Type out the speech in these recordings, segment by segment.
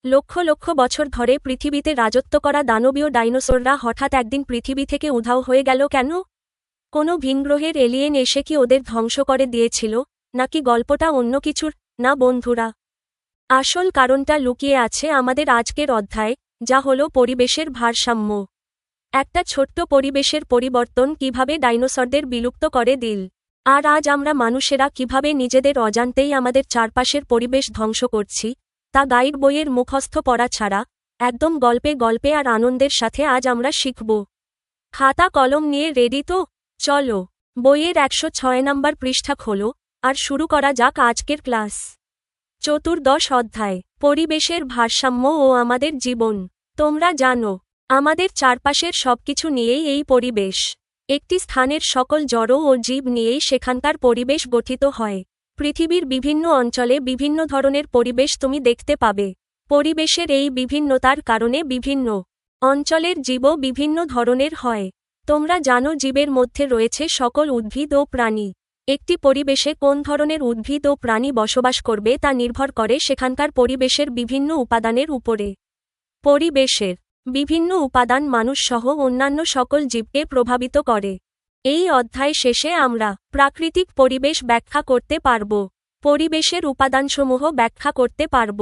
লক্ষ লক্ষ বছর ধরে পৃথিবীতে রাজত্ব করা দানবীয় ডাইনোসররা হঠাৎ একদিন পৃথিবী থেকে উধাও হয়ে গেল কেন? কোনো ভিনগ্রহের এলিয়েন এসে কি ওদের ধ্বংস করে দিয়েছিল, নাকি গল্পটা অন্য কিছুর? না বন্ধুরা, আসল কারণটা লুকিয়ে আছে আমাদের আজকের অধ্যায়ে, যা হলো পরিবেশের ভারসাম্য। একটা ছোট্ট পরিবেশের পরিবর্তন কিভাবে ডাইনোসরদের বিলুপ্ত করে দিল। আর আজ আমরা মানুষেরা কিভাবে নিজেদের অজান্তেই আমাদের চারপাশের পরিবেশ ধ্বংস করছি, তা গাইড বইয়ের মুখস্থ পড়া ছাড়া একদম গল্পে গল্পে আর আনন্দের সাথে আজ আমরা শিখব। খাতা কলম নিয়ে রেডি তো? চলো বইয়ের 106 নম্বর পৃষ্ঠা খোলো আর শুরু করা যাক আজকের ক্লাস। চতুর্দশ অধ্যায়, পরিবেশের ভারসাম্য ও আমাদের জীবন। তোমরা জানো, আমাদের চারপাশের সবকিছু নিয়েই এই পরিবেশ। একটি স্থানের সকল জড় ও জীব নিয়েই সেখানকার পরিবেশ গঠিত হয়। পৃথিবীর বিভিন্ন অঞ্চলে বিভিন্ন ধরনের পরিবেশ তুমি দেখতে পাবে। পরিবেশের এই বিভিন্নতার কারণে বিভিন্ন অঞ্চলের জীবও বিভিন্ন ধরনের হয়। তোমরা জানো, জীবের মধ্যে রয়েছে সকল উদ্ভিদ ও প্রাণী। একটি পরিবেশে কোন ধরনের উদ্ভিদ ও প্রাণী বসবাস করবে তা নির্ভর করে সেখানকার পরিবেশের বিভিন্ন উপাদানের উপরে। পরিবেশের বিভিন্ন উপাদান মানুষসহ অন্যান্য সকল জীবকে প্রভাবিত করে। এই অধ্যায় শেষে আমরা প্রাকৃতিক পরিবেশ ব্যাখ্যা করতে পারব, পরিবেশের উপাদানসমূহ ব্যাখ্যা করতে পারব,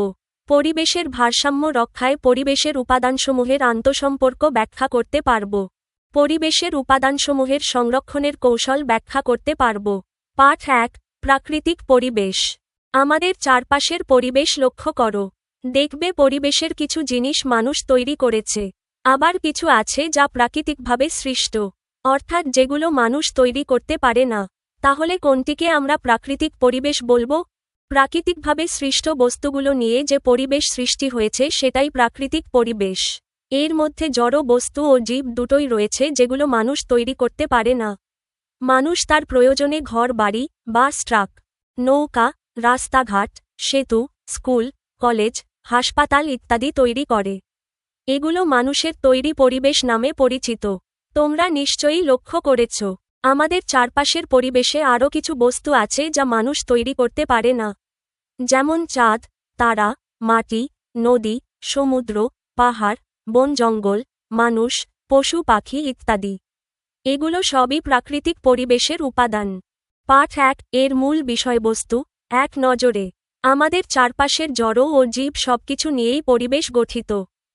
পরিবেশের ভারসাম্য রক্ষায় পরিবেশের উপাদানসমূহের আন্তঃসম্পর্ক ব্যাখ্যা করতে পারব, পরিবেশের উপাদানসমূহের সংরক্ষণের কৌশল ব্যাখ্যা করতে পারব। পাঠ 1, প্রাকৃতিক পরিবেশ। আমাদের চারপাশের পরিবেশ লক্ষ্য করো। দেখবে পরিবেশের কিছু জিনিস মানুষ তৈরি করেছে, আবার কিছু আছে যা প্রাকৃতিকভাবে সৃষ্ট, অর্থাৎ যেগুলো মানুষ তৈরি করতে পারে না। তাহলে কোনটিকে আমরা প্রাকৃতিক পরিবেশ বলবো? প্রাকৃতিকভাবে সৃষ্ট বস্তুগুলো নিয়ে যে পরিবেশ সৃষ্টি হয়েছে সেটাই প্রাকৃতিক পরিবেশ। এর মধ্যে জড় বস্তু ও জীব দুটোই রয়েছে, যেগুলো মানুষ তৈরি করতে পারে না। মানুষ তার প্রয়োজনে ঘর বাড়ি, বাস, ট্রাক, নৌকা, রাস্তাঘাট, সেতু, স্কুল, কলেজ, হাসপাতাল ইত্যাদি তৈরি করে। এগুলো মানুষের তৈরি পরিবেশ নামে পরিচিত। তোমরা নিশ্চয়ই লক্ষ্য করেছ, আমাদের চারপাশের পরিবেশে আরও কিছু বস্তু আছে যা মানুষ তৈরি করতে পারে না, যেমন চাঁদ, তারা, মাটি, নদী, সমুদ্র, পাহাড়, বন জঙ্গল, মানুষ, পশু পাখি ইত্যাদি। এগুলো সবই প্রাকৃতিক পরিবেশের উপাদান। পাঠ 1 এর মূল বিষয়বস্তু। এক নজরে, আমাদের চারপাশের জড় ও জীব সবকিছু নিয়েই পরিবেশ গঠিত।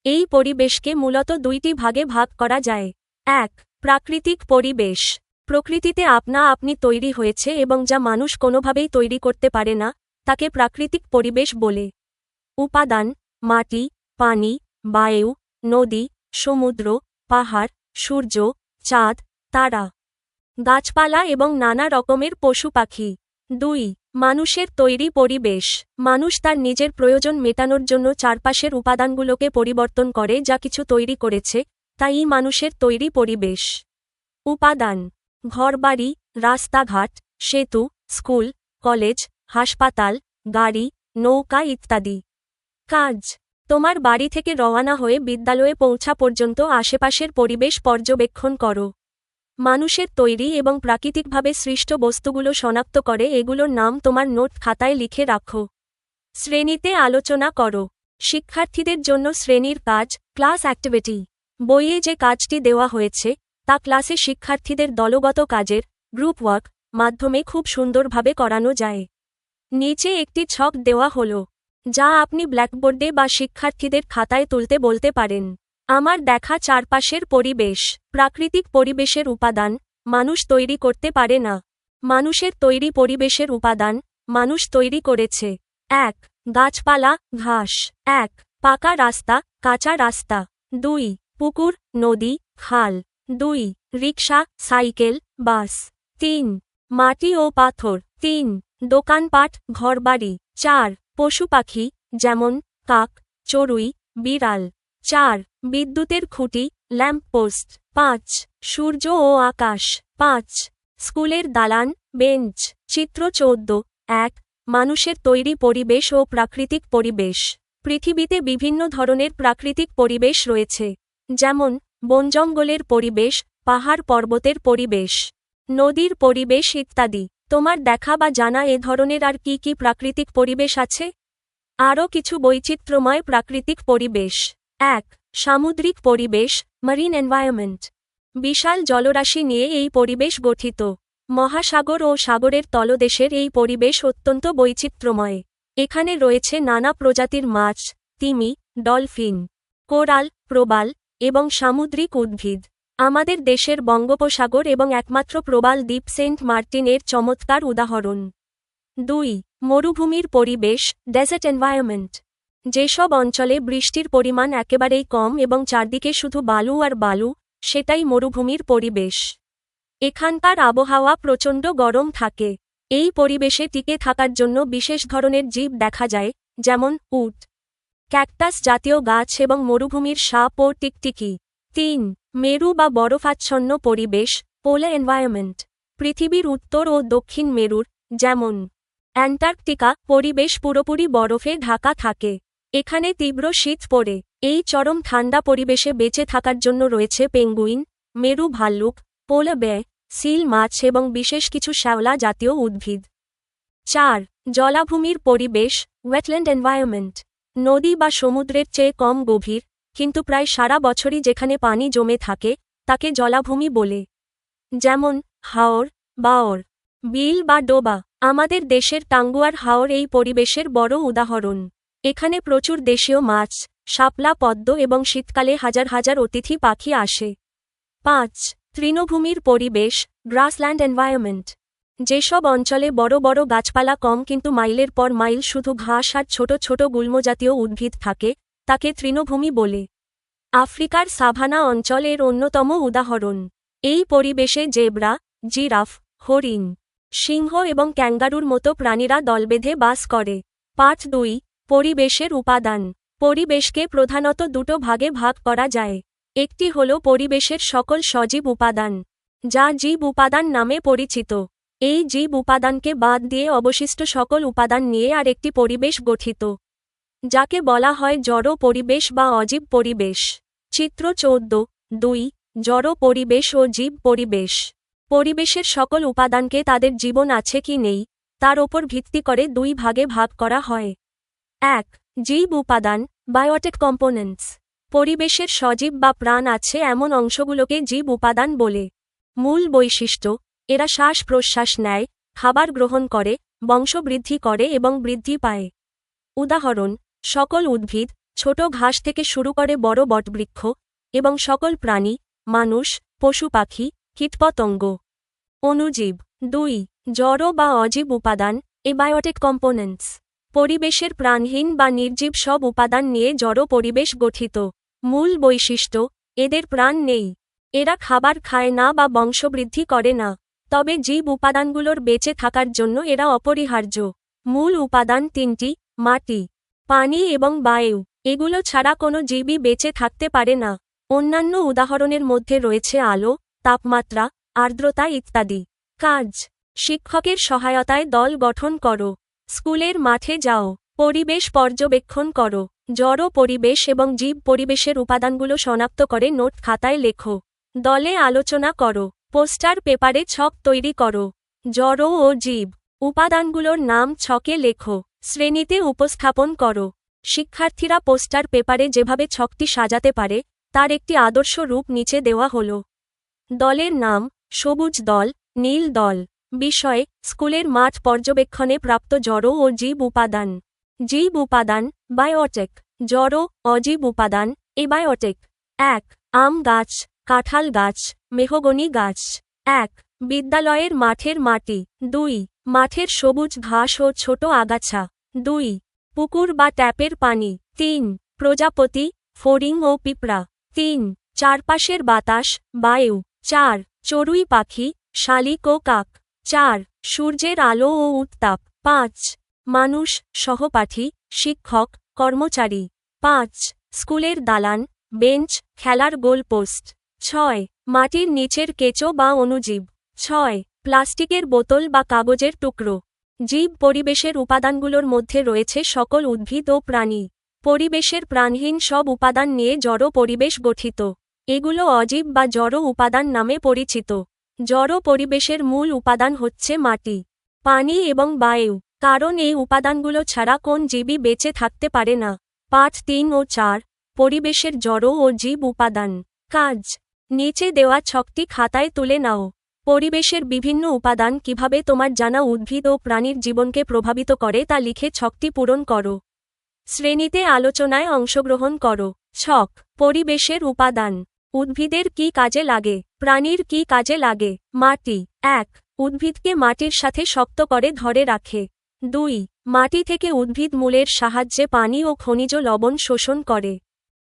এই পরিবেশকে মূলত দুইটি ভাগে ভাগ করা যায়। 1, প্রাকৃতিক পরিবেশ। প্রকৃতিতে আপনা আপনি তৈরি হয়েছে এবং যা মানুষ কোনোভাবেই তৈরি করতে পারে না, তাকে প্রাকৃতিক পরিবেশ বলে। উপাদান: মাটি, পানি, বায়ু, নদী, সমুদ্র, পাহাড়, সূর্য, চাঁদ, তারা, গাছপালা এবং নানা রকমের পশু পাখি। 2, মানুষের তৈরি পরিবেশ। মানুষ তার নিজের প্রয়োজন মেটানোর জন্য চারপাশের উপাদানগুলোকে পরিবর্তন করে যা কিছু তৈরি করেছে, তাই মানুষের তৈরি পরিবেশ। উপাদান: ঘরবাড়ি, রাস্তাঘাট, সেতু, স্কুল, কলেজ, হাসপাতাল, গাড়ি, নৌকা ইত্যাদি। কাজ: তোমার বাড়ি থেকে রওনা হয়ে বিদ্যালয়ে পৌঁছা পর্যন্ত আশেপাশের পরিবেশ পর্যবেক্ষণ করো। মানুষের তৈরি এবং প্রাকৃতিকভাবে সৃষ্ট বস্তুগুলো শনাক্ত করে এগুলোর নাম তোমার নোট খাতায় লিখে রাখো। শ্রেণীতে আলোচনা করো। শিক্ষার্থীদের জন্য শ্রেণীর কাজ, ক্লাস অ্যাক্টিভিটি। বইয়ে যে কাজটি দেওয়া হয়েছে তা ক্লাসে শিক্ষার্থীদের দলগত কাজের, গ্রুপ ওয়ার্ক মাধ্যমে খুব সুন্দরভাবে করানো যায়। নিচে একটি ছক দেওয়া হলো, যা আপনি ব্ল্যাকবোর্ডে বা শিক্ষার্থীদের খাতায় তুলতে বলতে পারেন। আমার দেখা চারপাশের পরিবেশ। প্রাকৃতিক পরিবেশের উপাদান মানুষ তৈরি করতে পারে না। মানুষের তৈরি পরিবেশের উপাদান মানুষ তৈরি করেছে। 1, গাছপালা, ঘাস। 1, পাকা রাস্তা, কাঁচা রাস্তা। 2, পুকুর, নদী, খাল। 2, রিকশা, সাইকেল, বাস। 3, মাটি ও পাথর। 3, দোকানপাট, ঘরবাড়ি। 4, পশু পাখি, যেমন কাক, চড়ুই, বিড়াল। 4, বিদ্যুতের খুঁটি, ল্যাম্পপোস্ট। 5, সূর্য ও আকাশ। 5, স্কুলের দালান, বেঞ্চ। চিত্র 14। 1, মানুষের তৈরি পরিবেশ ও প্রাকৃতিক পরিবেশ। পৃথিবীতে বিভিন্ন ধরনের প্রাকৃতিক পরিবেশ রয়েছে, যেমন বনজঙ্গলের পরিবেশ, পাহাড় পর্বতের পরিবেশ, নদীর পরিবেশ ইত্যাদি। তোমার দেখা বা জানা এ ধরনের আর কি কি প্রাকৃতিক পরিবেশ আছে? আরও কিছু বৈচিত্র্যময় প্রাকৃতিক পরিবেশ। ১. সামুদ্রিক পরিবেশ, মারিন এনভায়রনমেন্ট। বিশাল জলরাশি নিয়ে এই পরিবেশ গঠিত। মহাসাগর ও সাগরের তলদেশের এই পরিবেশ অত্যন্ত বৈচিত্র্যময়। এখানে রয়েছে নানা প্রজাতির মাছ, তিমি, ডলফিন, কোরাল, প্রবাল এবং সামুদ্রিক উদ্ভিদ। আমাদের দেশের বঙ্গোপসাগর এবং একমাত্র প্রবাল দ্বীপ সেন্ট মার্টিন এর চমৎকার উদাহরণ। ২. মরুভূমির পরিবেশ, ডেজার্ট এনভায়রনমেন্ট। যেসব অঞ্চলে বৃষ্টির পরিমাণ একেবারেই কম এবং চারদিকে শুধু বালু আর বালু, সেটাই মরুভূমির পরিবেশ। এখানকার আবহাওয়া প্রচণ্ড গরম থাকে। এই পরিবেশে টিকে থাকার জন্য বিশেষ ধরনের জীব দেখা যায়, যেমন উট, ক্যাকটাস জাতীয় গাছ এবং মরুভূমির সাপ ও টিকটিকি। ৩. মেরু বা বরফাচ্ছন্ন পরিবেশ, পোলার এনভায়রনমেন্ট। পৃথিবীর উত্তর ও দক্ষিণ মেরুর, যেমন অ্যান্টার্কটিকা, পরিবেশ পুরোপুরি বরফে ঢাকা থাকে। এখানে তীব্র শীত পড়ে। এই চরম ঠান্ডা পরিবেশে বেঁচে থাকার জন্য রয়েছে পেঙ্গুইন, মেরু ভাল্লুক, পোলার বেয়ার, সিল মাছ এবং বিশেষ কিছু শ্যাওলা জাতীয় উদ্ভিদ। ৪. জলাভূমির পরিবেশ, ওয়েটল্যান্ড এনভায়রনমেন্ট। নদী বা সমুদ্রের চেয়ে কম গভীর, কিন্তু প্রায় সারা বছরই যেখানে পানি জমে থাকে, তাকে জলাভূমি বলে। যেমন হাওর, বাওর, বিল বা ডোবা। আমাদের দেশের টাঙ্গুয়ার হাওর এই পরিবেশের বড় উদাহরণ। এখানে প্রচুর দেশীয় মাছ, শাপলা পদ্ম এবং শীতকালে হাজার হাজার অতিথি পাখি আসে। ৫. তৃণভূমির পরিবেশ, গ্রাসল্যান্ড এনভায়রনমেন্ট। যেসব অঞ্চলে বড় বড় গাছপালা কম কিন্তু মাইলের পর মাইল শুধু ঘাস আর ছোট ছোট গুল্মজাতীয় উদ্ভিদ থাকে, তাকে তৃণভূমি বলে। আফ্রিকার সাভানা অঞ্চল এর অন্যতম উদাহরণ। এই পরিবেশে জেব্রা, জিরাফ, হরিণ, সিংহ এবং ক্যাঙ্গারুর মতো প্রাণীরা দলবেঁধে বাস করে। পার্ট ২. পরিবেশের উপাদান। পরিবেশকে প্রধানত দুটো ভাগে ভাগ করা যায়। একটি হল পরিবেশের সকল সজীব উপাদান, যা জীব উপাদান নামে পরিচিত। এই জীব উপাদানকে বাদ দিয়ে অবশিষ্ট সকল উপাদান নিয়ে আর একটি পরিবেশ গঠিত, যাকে বলা হয় জড় পরিবেশ বা অজীব পরিবেশ। চিত্র ১৪.২. জড় পরিবেশ ও জীব পরিবেশ। পরিবেশের সকল উপাদানকে তাদের জীবন আছে কি নেই, তার ওপর ভিত্তি করে দুই ভাগে ভাগ করা হয়। ১. জীব উপাদান, বায়োটিক কম্পোনেন্টস। পরিবেশের সজীব বা প্রাণ আছে এমন অংশগুলোকে জীব উপাদান বলে। মূল বৈশিষ্ট্য: এরা শ্বাস প্রশ্বাস নেয়, খাবার গ্রহণ করে, বংশবৃদ্ধি করে এবং বৃদ্ধি পায়। উদাহরণ: সকল উদ্ভিদ, ছোট ঘাস থেকে শুরু করে বড় বটবৃক্ষ, এবং সকল প্রাণী, মানুষ, পশু পাখি, কীটপতঙ্গ। অণুজীব। ২. জড় বা অজীব উপাদান, এবায়োটিক কম্পোনেন্টস। পরিবেশের প্রাণহীন বা নির্জীব সব উপাদান নিয়ে জড় পরিবেশ গঠিত। মূল বৈশিষ্ট্য: এদের প্রাণ নেই। এরা খাবার খায় না বা বংশবৃদ্ধি করে না, তবে জীব উপাদানগুলোর বেঁচে থাকার জন্য এরা অপরিহার্য। মূল উপাদান তিনটি: মাটি, পানি এবং বায়ু। এগুলো ছাড়া কোনো জীবই বেঁচে থাকতে পারে না। অন্যান্য উদাহরণের মধ্যে রয়েছে আলো, তাপমাত্রা, আর্দ্রতা ইত্যাদি। কাজ: শিক্ষকের সহায়তায় দল গঠন করো। স্কুলের মাঠে যাও। পরিবেশ পর্যবেক্ষণ করো। জড় পরিবেশ এবং জীব পরিবেশের উপাদানগুলো শনাক্ত করে নোট খাতায় লেখো। দলে আলোচনা করো। পোস্টার পেপারে ছক তৈরি করো। জড় ও জীব উপাদানগুলোর নাম ছকে লেখো। শ্রেণীতে উপস্থাপন করো। শিক্ষার্থীরা পোস্টার পেপারে যেভাবে ছকটি সাজাতে পারে, তার একটি আদর্শ রূপ নিচে দেওয়া হল। দলের নাম: সবুজ দল, নীল দল। বিষয়: স্কুলের মাঠ পর্যবেক্ষণে প্রাপ্ত জড় ও জীব উপাদান। জীব উপাদান, বায়োটিক। জড়, অজীব উপাদান, এবায়োটিক। ১. আম গাছ, কাঁঠাল গাছ, মেহগনি গাছ। ১. বিদ্যালয়ের মাঠের মাটি। ২. মাঠের সবুজ ঘাস ও ছোট আগাছা। ২. পুকুর বা ট্যাপের পানি। ৩. প্রজাপতি, ফড়িং ও পিঁপড়া। ৩. চারপাশের বাতাস, বায়ু। ৪. চড়ুই পাখি, শালিক ও কাক। ৪. সূর্যের আলো ও উত্তাপ। ৫. মানুষ, সহপাঠী, শিক্ষক, কর্মচারী। ৫. স্কুলের দালান, বেঞ্চ, খেলার গোলপোস্ট। ৬. মাটির নিচের কেঁচো বা অণুজীব। ৬. প্লাস্টিকের বোতল বা কাগজের টুকরো। জীব পরিবেশের উপাদানগুলোর মধ্যে রয়েছে সকল উদ্ভিদ ও প্রাণী। পরিবেশের প্রাণহীন সব উপাদান নিয়ে জড় পরিবেশ গঠিত। এগুলো অজীব বা জড় উপাদান নামে পরিচিত। জড় পরিবেশের মূল উপাদান হচ্ছে মাটি, পানি এবং বায়ু। কারণ এই উপাদানগুলো ছাড়া কোন জীবই বেঁচে থাকতে পারে না। পাঠ 3 ও 4, পরিবেশের জড় ও জীব উপাদান। কাজ। নিচে দেওয়া ছকটি খাতায় তুলে নাও। পরিবেশের বিভিন্ন উপাদান কিভাবে তোমার জানা উদ্ভিদ ও প্রাণীর জীবনকে প্রভাবিত করে তা লিখে ছকটি পূরণ করো। শ্রেণীতে আলোচনায় অংশগ্রহণ করো। ছক। পরিবেশের উপাদান। উদ্ভিদের কি কাজে লাগে? প্রাণীর কি কাজে লাগে? মাটি। 1. উদ্ভিদকে মাটির সাথে শক্ত করে ধরে রাখে। 2. মাটি থেকে উদ্ভিদ মূলের সাহায্যে পানি ও খনিজ লবণ শোষণ করে।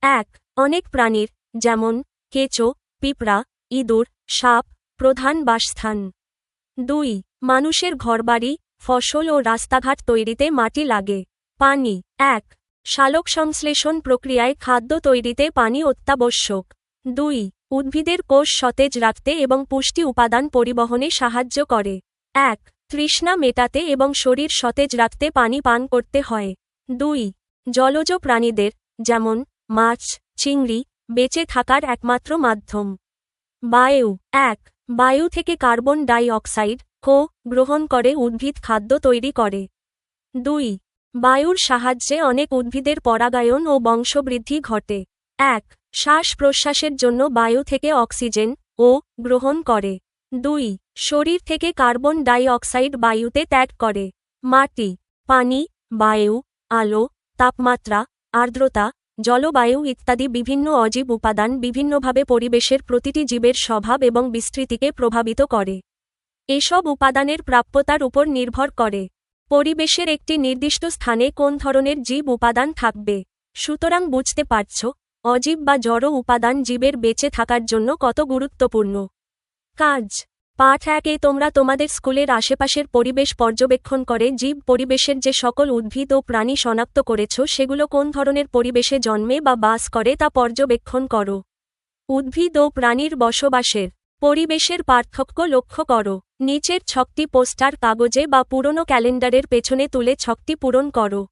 1. অনেক প্রাণীর, যেমন কেঁচো, পিঁপড়া, ইঁদুর, সাপ, প্রধান বাসস্থান। 2. মানুষের ঘরবাড়ি, ফসল ও রাস্তাঘাট তৈরিতে মাটি লাগে। পানি। 1. সালোকসংশ্লেষণ প্রক্রিয়ায় খাদ্য তৈরিতে পানি অত্যাবশ্যক। 2. উদ্ভিদের কোষ সতেজ রাখতে এবং পুষ্টি উপাদান পরিবহনে সাহায্য করে। 1. তৃষ্ণা মেটাতে এবং শরীর সতেজ রাখতে পানি পান করতে হয়। 2. জলজ প্রাণীদের, যেমন মাছ, চিংড়ি, বেঁচে থাকার একমাত্র মাধ্যম। বায়ু। 1. বায়ু থেকে কার্বন ডাই অক্সাইড গ্রহণ করে উদ্ভিদ খাদ্য তৈরি করে। 2. বায়ুর সাহায্যে অনেক উদ্ভিদের পরাগায়ন ও বংশবৃদ্ধি ঘটে। 1. শ্বাস প্রশ্বাসের জন্য বায়ু থেকে অক্সিজেন গ্রহণ করে। 2. শরীর থেকে কার্বন ডাই অক্সাইড বায়ুতে ত্যাগ করে। মাটি। পানি, বায়ু, আলো, তাপমাত্রা, আর্দ্রতা, জলবায়ু ইত্যাদি বিভিন্ন অজীব উপাদান বিভিন্নভাবে পরিবেশের প্রতিটি জীবের স্বভাব এবং বিস্তৃতিকে প্রভাবিত করে। এসব উপাদানের প্রাপ্যতার উপর নির্ভর করে পরিবেশের একটি নির্দিষ্ট স্থানে কোন ধরনের জীব উপাদান থাকবে। সুতরাং বুঝতে পারছ, অজীব বা জড় উপাদান জীবের বেঁচে থাকার জন্য কত গুরুত্বপূর্ণ। কাজ। পাঠ 1-এ তোমরা তোমাদের স্কুলের আশেপাশের পরিবেশ পর্যবেক্ষণ করে জীব পরিবেশের যে সকল উদ্ভিদ ও প্রাণী শনাক্ত করেছ সেগুলো কোন ধরনের পরিবেশে জন্মে বা বাস করে তা পর্যবেক্ষণ করো। উদ্ভিদ ও প্রাণীর বসবাসের পরিবেশের পার্থক্য লক্ষ্য করো। নিচের ছকটি পোস্টার কাগজে বা পুরনো ক্যালেন্ডারের পেছনে তুলে ছকটি পূরণ করো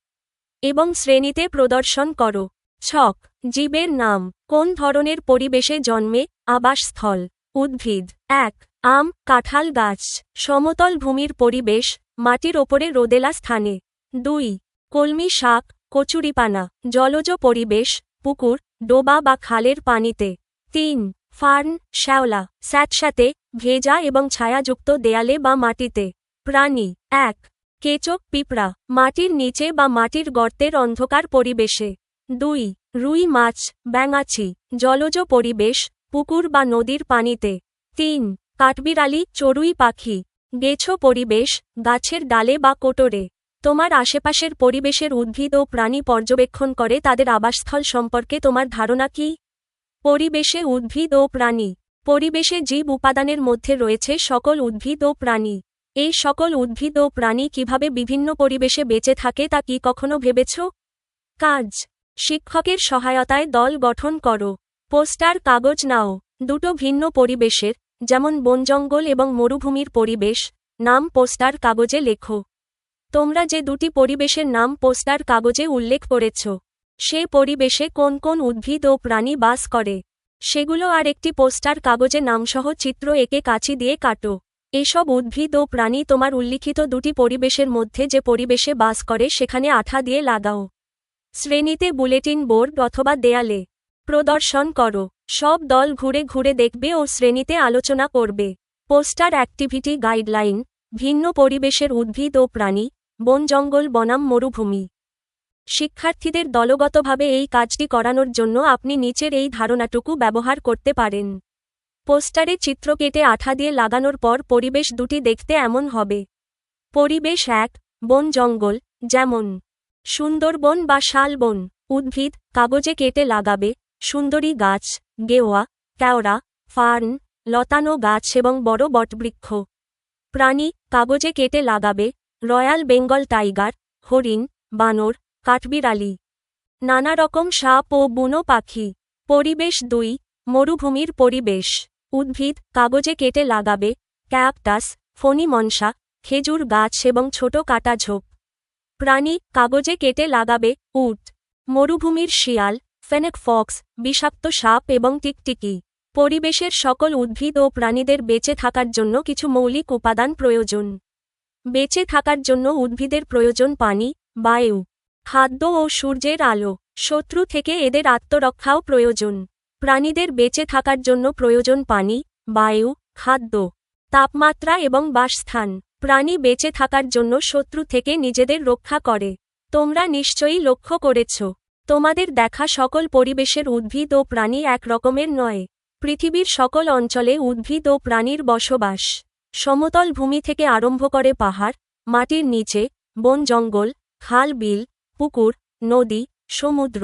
এবং শ্রেণীতে প্রদর্শন করো। ছক। জীবের নাম। কোন ধরনের পরিবেশে জন্মে? আবাসস্থল। উদ্ভিদ। 1. আম, কাঁঠাল গাছ। সমতল ভূমির পরিবেশ, মাটির ওপরে রোদেলা স্থানে। 2. কলমি শাক, কচুরিপানা। জলজ পরিবেশ, পুকুর, ডোবা বা খালের পানিতে। 3. ফার্ন, শ্যাওলা, স্যাঁতস্যাঁতে, ভেজা এবং ছায়াযুক্ত দেয়ালে বা মাটিতে। প্রাণী। 1. কেঁচো, পিঁপড়া, মাটির নিচে বা মাটির গর্তের অন্ধকার পরিবেশে। 2. রুই মাছ, ব্যাঙাচি, জলজ পরিবেশ, পুকুর বা নদীর পানিতে। 3. কাঠবিড়ালি, চড়ুই পাখি, গেছো পরিবেশ, গাছের ডালে বা কোটরে। তোমার আশেপাশের পরিবেশের উদ্ভিদ ও প্রাণী পর্যবেক্ষণ করে তাদের আবাসস্থল সম্পর্কে তোমার ধারণা কি? পরিবেশে উদ্ভিদ ও প্রাণী। পরিবেশে জীব উপাদানের মধ্যে রয়েছে সকল উদ্ভিদ ও প্রাণী। এই সকল উদ্ভিদ ও প্রাণী কিভাবে বিভিন্ন পরিবেশে বেঁচে থাকে তা কি কখনো ভেবেছ? কাজ। শিক্ষকের সহায়তায় দল গঠন করো। পোস্টার কাগজ নাও। দুটো ভিন্ন পরিবেশের, যেমন বনজঙ্গল এবং মরুভূমির পরিবেশ, নাম পোস্টার কাগজে লেখো। তোমরা যে দুটি পরিবেশের নাম পোস্টার কাগজে উল্লেখ করেছ, সে পরিবেশে কোন কোন উদ্ভিদ ও প্রাণী বাস করে সেগুলো আর একটি পোস্টার কাগজে নামসহ চিত্র এঁকে কাঁচি দিয়ে কাটো। এসব উদ্ভিদ ও প্রাণী তোমার উল্লিখিত দুটি পরিবেশের মধ্যে যে পরিবেশে বাস করে সেখানে আঠা দিয়ে লাগাও। শ্রেণীতে বুলেটিন বোর্ড অথবা দেয়ালে প্রদর্শন করো। সব দল ঘুরে ঘুরে দেখবে ও শ্রেণীতে আলোচনা করবে। Poster activity guideline. ভিন্ন পরিবেশের উদ্ভিদ ও প্রাণী, বন জঙ্গল বনাম মরুভূমি। শিক্ষার্থীদের দলগতভাবে এই কাজটি করানোর জন্য আপনি নিচের এই ধারণাটুকু ব্যবহার করতে পারেন। পোস্টারে চিত্র কেটে আঠা দিয়ে লাগানোর পর পরিবেশ দুটি দেখতে এমন হবে। পরিবেশ 1, বন জঙ্গল, যেমন সুন্দরবন বা শালবন। উদ্ভিদ, কাগজে কেটে লাগাবে, সুন্দরী গাছ, গেওয়া, কেওড়া, ফার্ন, লতানো গাছ এবং বড় বটবৃক্ষ। প্রাণী, কাগজে কেটে লাগাবে, রয়্যাল বেঙ্গল টাইগার, হরিণ, বানর, কাঠবিড়ালি, নানা রকম সাপ ও বুনো পাখি। পরিবেশ 2, মরুভূমির পরিবেশ। উদ্ভিদ, কাগজে কেটে লাগাবে, ক্যাকটাস, ফণী মনসা, খেজুর গাছ এবং ছোট কাটা ঝোপ। প্রাণী, কাগজে কেটে লাগাবে, উট, মরুভূমির শিয়াল, ফেনেক ফক্স, বিষাক্ত সাপ এবং টিকটিকি। পরিবেশের সকল উদ্ভিদ ও প্রাণীদের বেঁচে থাকার জন্য কিছু মৌলিক উপাদান প্রয়োজন। বেঁচে থাকার জন্য উদ্ভিদের প্রয়োজন পানি, বায়ু, খাদ্য ও সূর্যের আলো। শত্রু থেকে এদের আত্মরক্ষাও প্রয়োজন। প্রাণীদের বেঁচে থাকার জন্য প্রয়োজন পানি, বায়ু, খাদ্য, তাপমাত্রা এবং বাসস্থান। প্রাণী বেঁচে থাকার জন্য শত্রু থেকে নিজেদের রক্ষা করে। তোমরা নিশ্চয়ই লক্ষ্য করেছ, তোমাদের দেখা সকল পরিবেশের উদ্ভিদ ও প্রাণী এক রকমের নয়। পৃথিবীর সকল অঞ্চলে উদ্ভিদ ও প্রাণীর বসবাস। সমতল ভূমি থেকে আরম্ভ করে পাহাড়, মাটির নিচে, বন জঙ্গল, খাল বিল, পুকুর, নদী, সমুদ্র,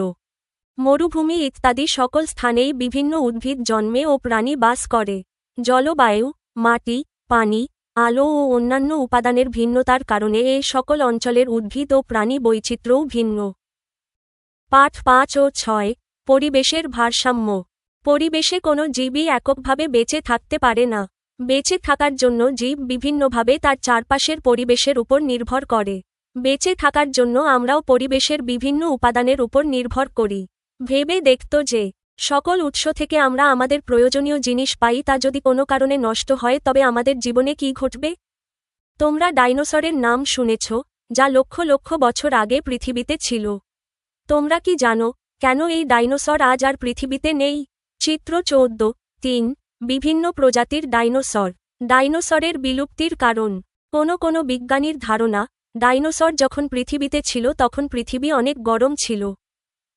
মরুভূমি ইত্যাদি সকল স্থানেই বিভিন্ন উদ্ভিদ জন্মে ও প্রাণী বাস করে। জলবায়ু, মাটি, পানি, আলো ও অন্যান্য উপাদানের ভিন্নতার কারণে এই সকল অঞ্চলের উদ্ভিদ ও প্রাণী বৈচিত্র্যও ভিন্ন। পাঠ 5 ও 6, পরিবেশের ভারসাম্য। পরিবেশে কোনো জীবই এককভাবে বেঁচে থাকতে পারে না। বেঁচে থাকার জন্য জীব বিভিন্নভাবে তার চারপাশের পরিবেশের উপর নির্ভর করে। বেঁচে থাকার জন্য আমরাও পরিবেশের বিভিন্ন উপাদানের উপর নির্ভর করি। ভেবে দেখত যে, সকল উৎস থেকে আমরা আমাদের প্রয়োজনীয় জিনিস পাই, তা যদি কোনো কারণে নষ্ট হয় তবে আমাদের জীবনে কী ঘটবে? তোমরা ডাইনোসরের নাম শুনেছ, যা লক্ষ লক্ষ বছর আগে পৃথিবীতে ছিল। তোমরা কি জানো, কেন এই ডাইনোসর আজ আর পৃথিবীতে নেই? চিত্র 14.3 বিভিন্ন প্রজাতির ডাইনোসর। ডাইনোসরের বিলুপ্তির কারণ। কোনো বিজ্ঞানীর ধারণা, ডাইনোসর যখন পৃথিবীতে ছিল তখন পৃথিবী অনেক গরম ছিল।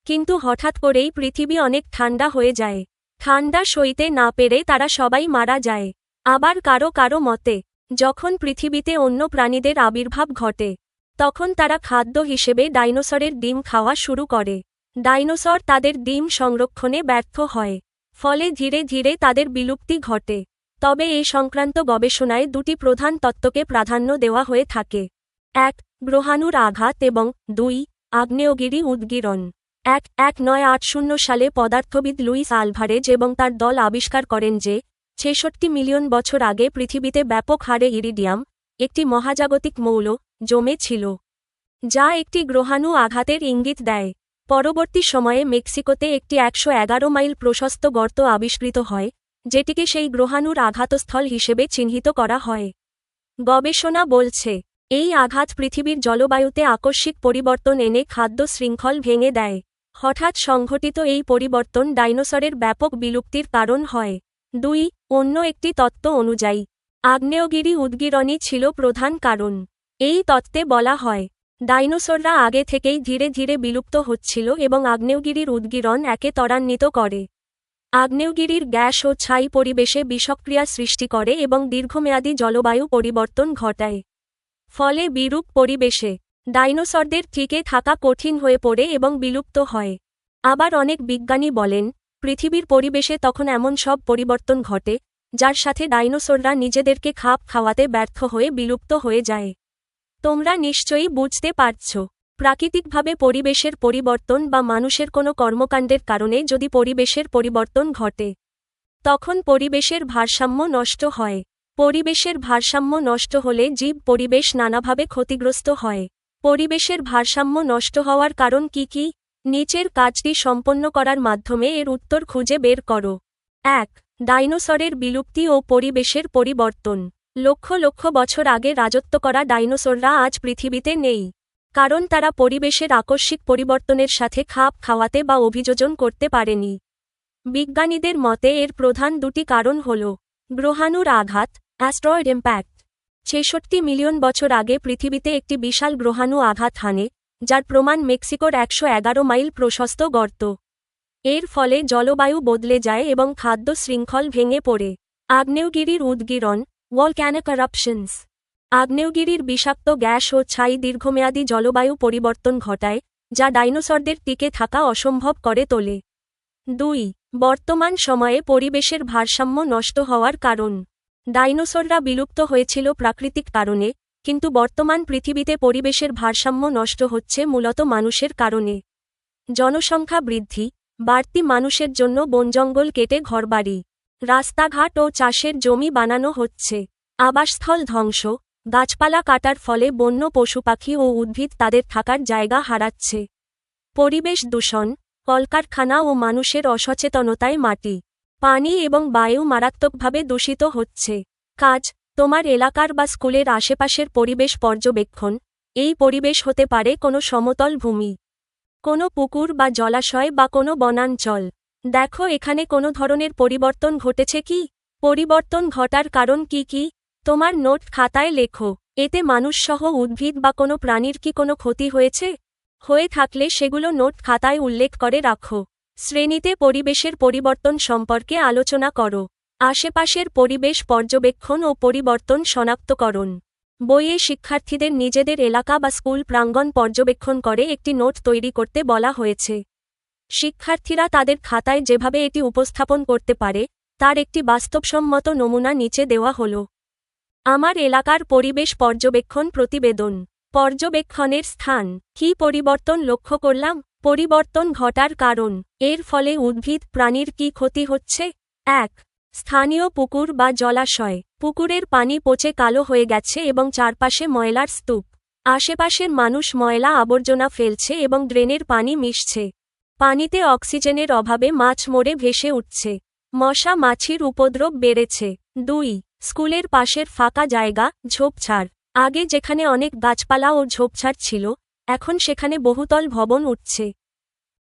কিন্তু হঠাৎ করেই পৃথিবী অনেক ঠান্ডা হয়ে যায়। ঠান্ডা সইতে না পেরে তারা সবাই মারা যায়। আবার কারো মতে, যখন পৃথিবীতে অন্য প্রাণীদের আবির্ভাব ঘটে, তখন তারা খাদ্য হিসেবে ডাইনোসরের ডিম খাওয়া শুরু করে। ডাইনোসর তাদের ডিম সংরক্ষণে ব্যর্থ হয়, ফলে ধীরে ধীরে তাদের বিলুপ্তি ঘটে। তবে এই সংক্রান্ত গবেষণায় দুটি প্রধান তত্ত্বকে প্রাধান্য দেওয়া হয়ে থাকে: 1. গ্রহাণুর আঘাত এবং 2. আগ্নেয়গিরি উদ্গীরণ। 1980 সালে পদার্থবিদ লুইস আলভারেজ এবং তার দল আবিষ্কার করেন যে 66 মিলিয়ন বছর আগে পৃথিবীতে ব্যাপক হারে ইরিডিয়াম, একটি মহাজাগতিক মৌল, জমে ছিল, যা একটি গ্রহাণু আঘাতের ইঙ্গিত দেয়। পরবর্তী সময়ে মেক্সিকোতে একটি 111 মাইল প্রশস্ত গর্ত আবিষ্কৃত হয়, যেটিকে সেই গ্রহাণুর আঘাতস্থল হিসেবে চিহ্নিত করা হয়। গবেষণা বলছে, এই আঘাত পৃথিবীর জলবায়ুতে আকস্মিক পরিবর্তন এনে খাদ্য শৃঙ্খল ভেঙে দেয়। হঠাৎ সংঘটিত এই পরিবর্তন ডাইনোসরের ব্যাপক বিলুপ্তির কারণ হয়। 2. অন্য একটি তত্ত্ব অনুযায়ী আগ্নেয়গিরি উদ্গীরণই ছিল প্রধান কারণ। এই তত্ত্বে বলা হয়, ডাইনোসররা আগে থেকেই ধীরে ধীরে বিলুপ্ত হচ্ছিল এবং আগ্নেয়গিরির উদ্গীরণ একে ত্বরান্বিত করে। আগ্নেয়গিরির গ্যাস ও ছাই পরিবেশে বিষক্রিয়া সৃষ্টি করে এবং দীর্ঘমেয়াদী জলবায়ু পরিবর্তন ঘটায়। ফলে বিরূপ পরিবেশে ডাইনোসরদের টিকে থাকা কঠিন হয়ে পড়ে এবং বিলুপ্ত হয়। আবার অনেক বিজ্ঞানী বলেন, পৃথিবীর পরিবেশে তখন এমন সব পরিবর্তন ঘটে, যার সাথে ডাইনোসররা নিজেদেরকে খাপ খাওয়াতে ব্যর্থ হয়ে বিলুপ্ত হয়ে যায়। তোমরা নিশ্চয়ই বুঝতে পারছ, প্রাকৃতিকভাবে পরিবেশের পরিবর্তন বা মানুষের কোনো কর্মকাণ্ডের কারণে যদি পরিবেশের পরিবর্তন ঘটে, তখন পরিবেশের ভারসাম্য নষ্ট হয়। পরিবেশের ভারসাম্য নষ্ট হলে জীব পরিবেশ নানাভাবে ক্ষতিগ্রস্ত হয়। পরিবেশের ভারসাম্য নষ্ট হওয়ার কারণ কি কি? নিচের কাজটি সম্পন্ন করার মাধ্যমে এর উত্তর খুঁজে বের করো। 1. ডাইনোসরের বিলুপ্তি ও পরিবেশের পরিবর্তন। লক্ষ লক্ষ বছর আগে রাজত্ব করা ডাইনোসররা আজ পৃথিবীতে নেই, কারণ তারা পরিবেশের আকস্মিক পরিবর্তনের সাথে খাপ খাওয়াতে বা অভিযোজন করতে পারেনি। বিজ্ঞানীদের মতে এর প্রধান দুটি কারণ হল: গ্রহাণুর আঘাত, অ্যাস্ট্রয়েড ইম্প্যাক্ট। 66 মিলিয়ন বছর আগে পৃথিবীতে একটি বিশাল গ্রহাণু আঘাত হানে, যার প্রমাণ মেক্সিকোর 111 মাইল প্রশস্ত গর্ত। এর ফলে জলবায়ু বদলে যায় এবং খাদ্য শৃঙ্খল ভেঙে পড়ে। আগ্নেয়গিরির উদ্গীরণ, ভলক্যানিক এরাপশনস। আগ্নেয়গিরির বিষাক্ত গ্যাস ও ছাই দীর্ঘমেয়াদী জলবায়ু পরিবর্তন ঘটায়, যা ডাইনোসরদের টিকে থাকা অসম্ভব করে তোলে। 2. বর্তমান সময়ে পরিবেশের ভারসাম্য নষ্ট হওয়ার কারণ। ডাইনোসররা বিলুপ্ত হয়েছিল প্রাকৃতিক কারণে, কিন্তু বর্তমান পৃথিবীতে পরিবেশের ভারসাম্য নষ্ট হচ্ছে মূলত মানুষের কারণে। জনসংখ্যা বৃদ্ধি, বাড়তি মানুষের জন্য বনজঙ্গল কেটে ঘরবাড়ি, রাস্তাঘাট ও চাষের জমি বানানো হচ্ছে। আবাসস্থল ধ্বংস, গাছপালা কাটার ফলে বন্য পশুপাখি ও উদ্ভিদ তাদের থাকার জায়গা হারাচ্ছে। পরিবেশ দূষণ, কলকারখানা ও মানুষের অসচেতনতায় মাটি, পানি এবং বায়ু মারাত্মকভাবে দূষিত হচ্ছে। কাজ, তোমার এলাকার বা স্কুলের আশেপাশের পরিবেশ পর্যবেক্ষণ। এই পরিবেশ হতে পারে কোনো সমতল ভূমি, কোনো পুকুর বা জলাশয় বা কোনো বনাঞ্চল। দেখো এখানে কোনো ধরনের পরিবর্তন ঘটেছে কি? পরিবর্তন ঘটার কারণ কি কি? তোমার নোট খাতায় লেখো। এতে মানুষসহ উদ্ভিদ বা কোনো প্রাণীর কি কোনো ক্ষতি হয়েছে? হয়ে থাকলে সেগুলো নোট খাতায় উল্লেখ করে রাখো। শ্রেণীতে পরিবেশের পরিবর্তন সম্পর্কে আলোচনা করো। আশেপাশের পরিবেশ পর্যবেক্ষণ ও পরিবর্তন শনাক্তকরণ। বইয়ে শিক্ষার্থীদের নিজেদের এলাকা বা স্কুল প্রাঙ্গণ পর্যবেক্ষণ করে একটি নোট তৈরি করতে বলা হয়েছে। শিক্ষার্থীরা তাদের খাতায় যেভাবে এটি উপস্থাপন করতে পারে তার একটি বাস্তবসম্মত নমুনা নিচে দেওয়া হল। আমার এলাকার পরিবেশ পর্যবেক্ষণ প্রতিবেদন। পর্যবেক্ষণের স্থান। কী পরিবর্তন লক্ষ্য করলাম? পরিবর্তন ঘটার কারণ। এর ফলে উদ্ভিদ প্রাণীর কী ক্ষতি হচ্ছে? ১. স্থানীয় পুকুর বা জলাশয়। পুকুরের পানি পচে কালো হয়ে গেছে এবং চারপাশে ময়লার স্তূপ। আশেপাশের মানুষ ময়লা আবর্জনা ফেলছে এবং ড্রেনের পানি মিশছে। পানিতে অক্সিজেনের অভাবে মাছ মরে ভেসে উঠছে। মশা মাছির উপদ্রব বেড়েছে। ২. স্কুলের পাশের ফাঁকা জায়গা, ঝোপঝাড়। আগে যেখানে অনেক গাছপালা ও ঝোপঝাড় ছিল, এখন সেখানে বহুতল ভবন উঠছে।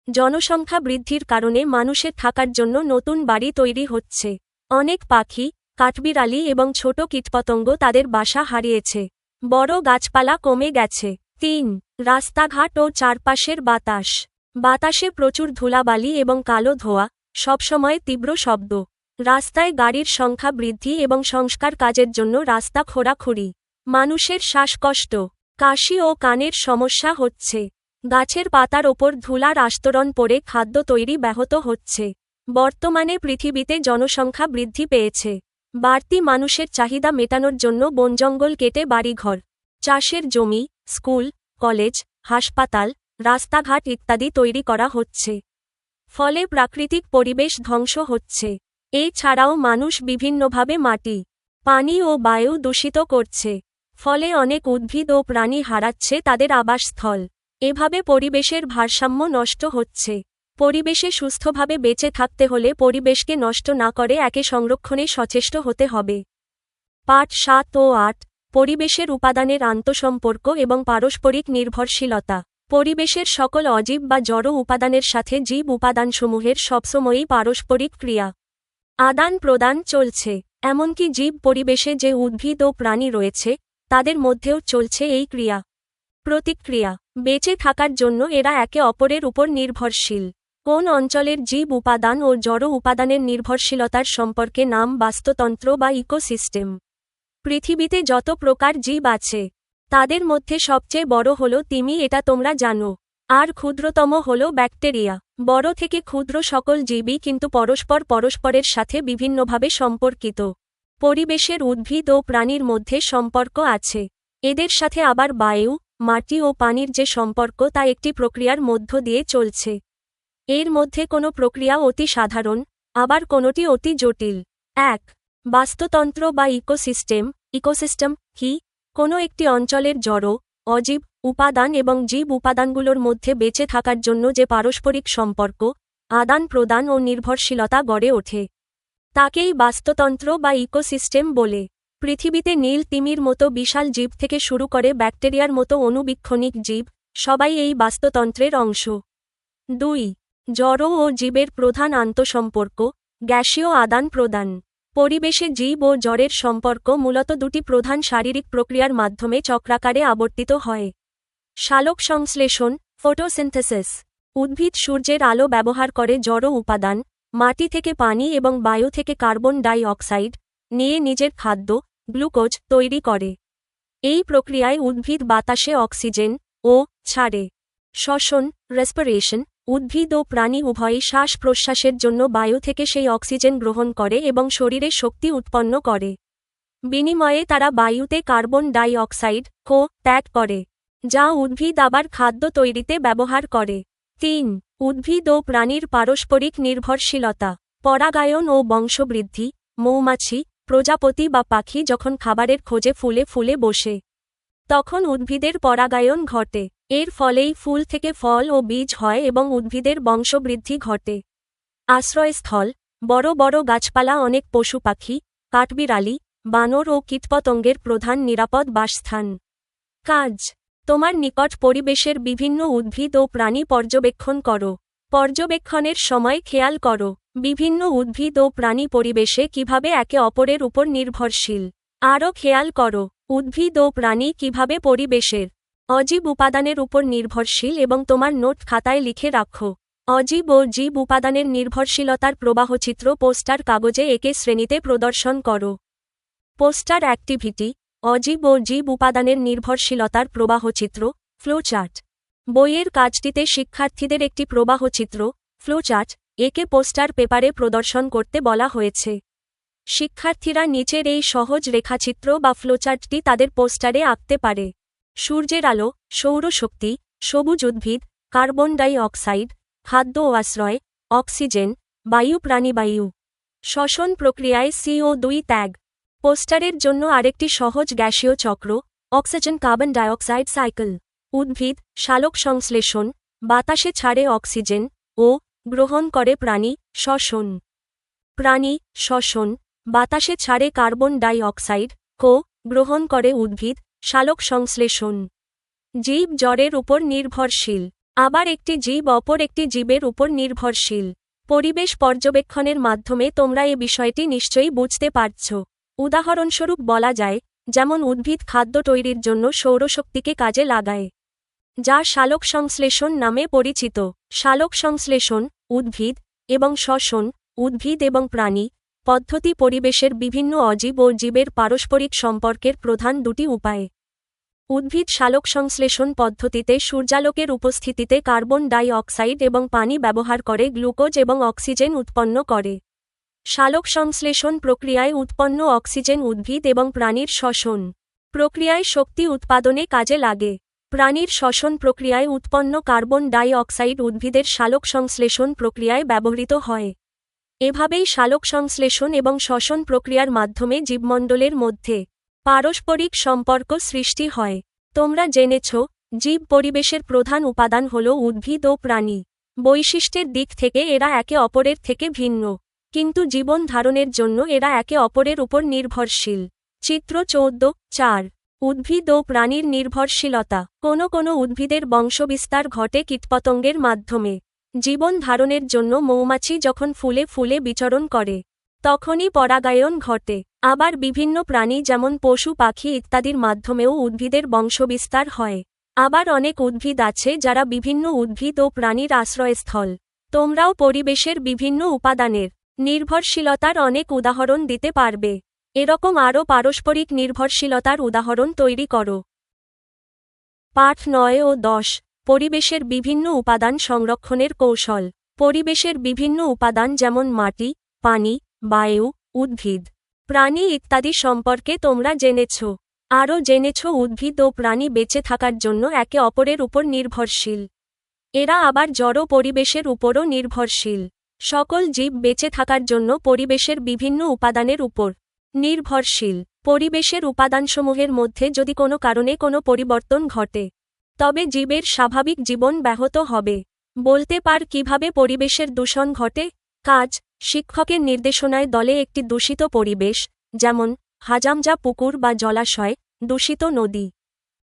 জনসংখ্যা বৃদ্ধির কারণে মানুষের থাকার জন্য নতুন বাড়ি তৈরি হচ্ছে। অনেক পাখি, কাঠবিড়ালি এবং ছোট কীটপতঙ্গ তাদের বাসা হারিয়েছে। বড় গাছপালা কমে গেছে। ৩. রাস্তাঘাট ও চারপাশের বাতাস। বাতাসে প্রচুর ধুলাবালি এবং কালো ধোঁয়া, সবসময় তীব্র শব্দ। রাস্তায় গাড়ির সংখ্যা বৃদ্ধি এবং সংস্কার কাজের জন্য রাস্তা খোঁড়াখুড়ি। মানুষের শ্বাসকষ্ট, কাশি ও কানের সমস্যা হচ্ছে। গাছের পাতার ওপর ধুলার আস্তরণ পড়ে খাদ্য তৈরি ব্যাহত হচ্ছে। বর্তমানে পৃথিবীতে জনসংখ্যা বৃদ্ধি পেয়েছে। বাড়তি মানুষের চাহিদা মেটানোর জন্য বনজঙ্গল কেটে বাড়িঘর, চাষের জমি, স্কুল, কলেজ, হাসপাতাল, রাস্তাঘাট ইত্যাদি তৈরি করা হচ্ছে। ফলে প্রাকৃতিক পরিবেশ ধ্বংস হচ্ছে। এছাড়াও মানুষ বিভিন্নভাবে মাটি, পানি ও বায়ু দূষিত করছে। ফলে অনেক উদ্ভিদ ও প্রাণী হারাচ্ছে তাদের আবাসস্থল। এভাবে পরিবেশের ভারসাম্য নষ্ট হচ্ছে। পরিবেশে সুস্থভাবে বেঁচে থাকতে হলে পরিবেশকে নষ্ট না করে একে সংরক্ষণে সচেষ্ট হতে হবে। পাঠ ৭ ও ৮। পরিবেশের উপাদানের আন্তঃসম্পর্ক এবং পারস্পরিক নির্ভরশীলতা। পরিবেশের সকল অজীব বা জড় উপাদানের সাথে জীব উপাদানসমূহের সবসময়ই পারস্পরিক ক্রিয়া আদান প্রদান চলছে। এমনকি জীব পরিবেশে যে উদ্ভিদ ও প্রাণী রয়েছে তাদের মধ্যেও চলছে এই ক্রিয়া প্রতিক্রিয়া। বেঁচে থাকার জন্য এরা একে অপরের উপর নির্ভরশীল। কোন অঞ্চলের জীব উপাদান ও জড় উপাদানের নির্ভরশীলতার সম্পর্কে নাম বাস্তুতন্ত্র বা ইকোসিস্টেম। পৃথিবীতে যত প্রকার জীব আছে তাদের মধ্যে সবচেয়ে বড় হল তিমি, এটা তোমরা জানো। আর ক্ষুদ্রতম হল ব্যাকটেরিয়া। বড় থেকে ক্ষুদ্র সকল জীবই কিন্তু পরস্পরের সাথে বিভিন্নভাবে সম্পর্কিত। পরিবেশের উদ্ভিদ ও প্রাণীর মধ্যে সম্পর্ক আছে। এদের সাথে আবার বায়ু, মাটি ও পানির যে সম্পর্ক তা একটি প্রক্রিয়ার মধ্য দিয়ে চলছে। এর মধ্যে কোনো প্রক্রিয়া অতি সাধারণ, আবার কোনোটি অতি জটিল। ১. বাস্তুতন্ত্র বা ইকোসিস্টেম। ইকোসিস্টেম কি? কোনো একটি অঞ্চলের জড়, অজীব, উপাদান এবং জীব উপাদানগুলোর মধ্যে বেঁচে থাকার জন্য যে পারস্পরিক সম্পর্ক, আদান প্রদান ও নির্ভরশীলতা গড়ে ওঠে তাকেই বাস্তুতন্ত্র বা ইকোসিস্টেম বলে। পৃথিবীতে নীল তিমির মতো বিশাল জীব থেকে শুরু করে ব্যাকটেরিয়ার মতো অণুবীক্ষণিক জীব সবাই এই বাস্তুতন্ত্রের অংশ। ২. জড় ও জীবের প্রধান আন্তঃসম্পর্ক, গ্যাসীয় আদান প্রদান। পরিবেশে জীব ও জড়ের সম্পর্ক মূলত দুটি প্রধান শারীরিক প্রক্রিয়ার মাধ্যমে চক্রাকারে আবর্তিত হয়। সালোক সংশ্লেষণ, ফটোসিনথেসিস। উদ্ভিদ সূর্যের আলো ব্যবহার করে জড় উপাদান, মাটি থেকে পানি এবং বায়ু থেকে কার্বন ডাই অক্সাইড নিয়ে নিজের খাদ্য, গ্লুকোজ তৈরি করে। এই প্রক্রিয়ায় উদ্ভিদ বাতাসে অক্সিজেন ও ছাড়ে। শ্বসন, রেসপিরেশন। উদ্ভিদ ও প্রাণী উভয়ই শ্বাস প্রশ্বাসের জন্য বায়ু থেকে সেই অক্সিজেন গ্রহণ করে এবং শরীরে শক্তি উৎপন্ন করে। বিনিময়ে তারা বায়ুতে কার্বন ডাই অক্সাইড ত্যাগ করে, যা উদ্ভিদ আবার খাদ্য তৈরিতে ব্যবহার করে। ৩. উদ্ভিদ ও প্রাণীর পারস্পরিক নির্ভরশীলতা। পরাগায়ন ও বংশবৃদ্ধি। মৌমাছি, প্রজাপতি বা পাখি যখন খাবারের খোঁজে ফুলে ফুলে বসে, তখন উদ্ভিদের পরাগায়ন ঘটে। এর ফলেই ফুল থেকে ফল ও বীজ হয় এবং উদ্ভিদের বংশবৃদ্ধি ঘটে। আশ্রয়স্থল। বড় বড় গাছপালা অনেক পশু পাখি, কাঠবিড়ালি, বানর ও কীটপতঙ্গের প্রধান নিরাপদ বাসস্থান। কাজ: তোমার নিকট পরিবেশের বিভিন্ন উদ্ভিদ ও প্রাণী পর্যবেক্ষণ করো। পর্যবেক্ষণের সময় খেয়াল করো বিভিন্ন উদ্ভিদ ও প্রাণী পরিবেশে কিভাবে একে অপরের উপর নির্ভরশীল। আরও খেয়াল করো উদ্ভিদ ও প্রাণী কিভাবে পরিবেশের অজীব উপাদানের উপর নির্ভরশীল এবং তোমার নোট খাতায় লিখে রাখো। অজীব ও জীব উপাদানের নির্ভরশীলতার প্রবাহচিত্র পোস্টার কাগজে একে শ্রেণীতে প্রদর্শন করো। পোস্টার অ্যাক্টিভিটি: অজীব ও জীব উপাদানের নির্ভরশীলতার প্রবাহচিত্র, ফ্লোচার্ট। বইয়ের কাজটিতে শিক্ষার্থীদের একটি প্রবাহচিত্র, ফ্লোচার্ট, একে পোস্টার পেপারে প্রদর্শন করতে বলা হয়েছে। শিক্ষার্থীরা নিচের এই সহজ রেখাচিত্র বা ফ্লোচার্টটি তাদের পোস্টারে আঁকতে পারে। সূর্যের আলো, সৌরশক্তি, সবুজ উদ্ভিদ, কার্বন ডাই অক্সাইড, খাদ্য ও আশ্রয়, অক্সিজেন, বায়ু প্রাণীবায়ু, শ্বসন প্রক্রিয়ায় CO2 ত্যাগ। পোস্টারের জন্য আরেকটি সহজ গ্যাসীয় চক্র, অক্সিজেন কার্বন ডাইঅক্সাইড সাইকেল। উদ্ভিদ, সালোক সংশ্লেষণ, বাতাসে ছাড়ে অক্সিজেন ও গ্রহণ করে প্রাণী, শ্বসন। প্রাণী, শ্বসন, বাতাসে ছাড়ে কার্বন ডাই অক্সাইড, গ্রহণ করে উদ্ভিদ, সালোক সংশ্লেষণ। জীব জড়ের উপর নির্ভরশীল। আবার একটি জীব অপর একটি জীবের উপর নির্ভরশীল। পরিবেশ পর্যবেক্ষণের মাধ্যমে তোমরা এ বিষয়টি নিশ্চয়ই বুঝতে পারছ। উদাহরণস্বরূপ বলা যায়, যেমন উদ্ভিদ খাদ্য তৈরির জন্য সৌরশক্তিকে কাজে লাগায়, যা সালোক সংশ্লেষণ নামে পরিচিত। সালোক সংশ্লেষণ, উদ্ভিদ এবং শ্বসন, উদ্ভিদ এবং প্রাণী পদ্ধতি পরিবেশের বিভিন্ন অজীব ও জীবের পারস্পরিক সম্পর্কের প্রধান দুটি উপায়। উদ্ভিদ সালোক সংশ্লেষণ পদ্ধতিতে সূর্যালোকের উপস্থিতিতে কার্বন ডাই অক্সাইড এবং পানি ব্যবহার করে গ্লুকোজ এবং অক্সিজেন উৎপন্ন করে। সালোক সংশ্লেষণ প্রক্রিয়ায় উৎপন্ন অক্সিজেন উদ্ভিদ এবং প্রাণীর শ্বসন প্রক্রিয়ায় শক্তি উৎপাদনে কাজে লাগে। প্রাণীর শ্বসন প্রক্রিয়ায় উৎপন্ন কার্বন ডাই অক্সাইড উদ্ভিদের সালোক সংশ্লেষণ প্রক্রিয়ায় ব্যবহৃত হয়। এভাবেই সালোক সংশ্লেষণ এবং শ্বসন প্রক্রিয়ার মাধ্যমে জীবমণ্ডলের মধ্যে পারস্পরিক সম্পর্ক সৃষ্টি হয়। তোমরা জেনেছ, জীব পরিবেশের প্রধান উপাদান হল উদ্ভিদ ও প্রাণী। বৈশিষ্ট্যের দিক থেকে এরা একে অপরের থেকে ভিন্ন, কিন্তু জীবন ধারণের জন্য এরা একে অপরের উপর নির্ভরশীল। চিত্র 14:4। উদ্ভিদ ও প্রাণীর নির্ভরশীলতা। কোনো উদ্ভিদের বংশবিস্তার ঘটে কীটপতঙ্গের মাধ্যমে। জীবন ধারণের জন্য মৌমাছি যখন ফুলে ফুলে বিচরণ করে, তখনই পরাগায়ন ঘটে। আবার বিভিন্ন প্রাণী যেমন পশু পাখি ইত্যাদির মাধ্যমেও উদ্ভিদের বংশবিস্তার হয়। আবার অনেক উদ্ভিদ আছে যারা বিভিন্ন উদ্ভিদ ও প্রাণীর আশ্রয়স্থল। তোমরাও পরিবেশের বিভিন্ন উপাদানের নির্ভরশীলতার অনেক উদাহরণ দিতে পারবে। এরকম আরও পারস্পরিক নির্ভরশীলতার উদাহরণ তৈরি করো। পাঠ 9 ও 10। পরিবেশের বিভিন্ন উপাদান সংরক্ষণের কৌশল। পরিবেশের বিভিন্ন উপাদান যেমন মাটি, পানি, বায়ু, উদ্ভিদ, প্রাণী ইত্যাদি সম্পর্কে তোমরা জেনেছ। আরও জেনেছ উদ্ভিদ ও প্রাণী বেঁচে থাকার জন্য একে অপরের উপর নির্ভরশীল। এরা আবার জড় পরিবেশের উপরও নির্ভরশীল। সকল জীব বেঁচে থাকার জন্য পরিবেশের বিভিন্ন উপাদানের উপর নির্ভরশীল। পরিবেশের উপাদানসমূহের মধ্যে যদি কোনো কারণে কোনো পরিবর্তন ঘটে, তবে জীবের স্বাভাবিক জীবন ব্যাহত হবে। বলতে পার কিভাবে পরিবেশের দূষণ ঘটে? কাজ: শিক্ষকের নির্দেশনায় দলে একটি দূষিত পরিবেশ, যেমন হাজামজা পুকুর বা জলাশয়, দূষিত নদী,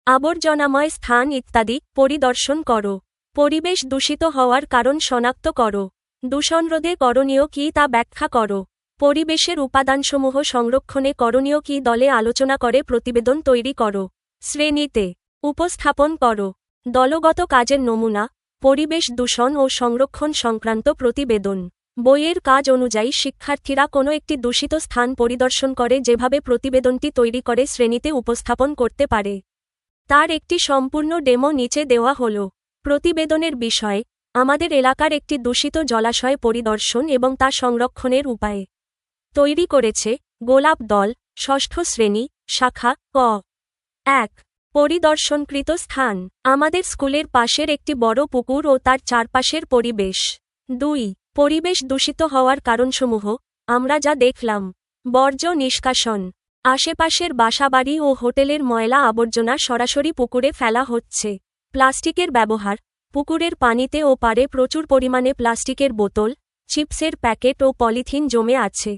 আবর্জনাময় স্থান ইত্যাদি পরিদর্শন করো। পরিবেশ দূষিত হওয়ার কারণ শনাক্ত করো। দূষণরোধে করণীয় কী তা ব্যাখ্যা করো। পরিবেশের উপাদানসমূহ সংরক্ষণে করণীয় কী দলে আলোচনা করে প্রতিবেদন তৈরি করো। শ্রেণীতে উপস্থাপন করো। দলগত কাজের নমুনা, পরিবেশ দূষণ ও সংরক্ষণ সংক্রান্ত প্রতিবেদন। বইয়ের কাজ অনুযায়ী শিক্ষার্থীরা কোনো একটি দূষিত স্থান পরিদর্শন করে যেভাবে প্রতিবেদনটি তৈরি করে শ্রেণীতে উপস্থাপন করতে পারে, তার একটি সম্পূর্ণ ডেমো নিচে দেওয়া হল। প্রতিবেদনের বিষয়: আমাদের এলাকার একটি দূষিত জলাশয় পরিদর্শন এবং তা সংরক্ষণের উপায়। তৈরি করেছে গোলাপ দল, ষষ্ঠ শ্রেণী, শাখা ক। 1. পরিদর্শনকৃত স্থান: আমাদের স্কুলের পাশের একটি বড় পুকুর ও তার চারপাশের পরিবেশ। 2. পরিবেশ দূষিত হওয়ার কারণসমূহ: আমরা যা দেখলাম। বর্জ্য নিষ্কাশন: আশেপাশের বাসাবাড়ি ও হোটেলের ময়লা আবর্জনা সরাসরি পুকুরে ফেলা হচ্ছে। প্লাস্টিকের ব্যবহার: পুকুরের পানিতে ও পাড়ে প্রচুর পরিমাণে প্লাস্টিকের বোতল, চিপসের প্যাকেট ও পলিথিন জমে আছে।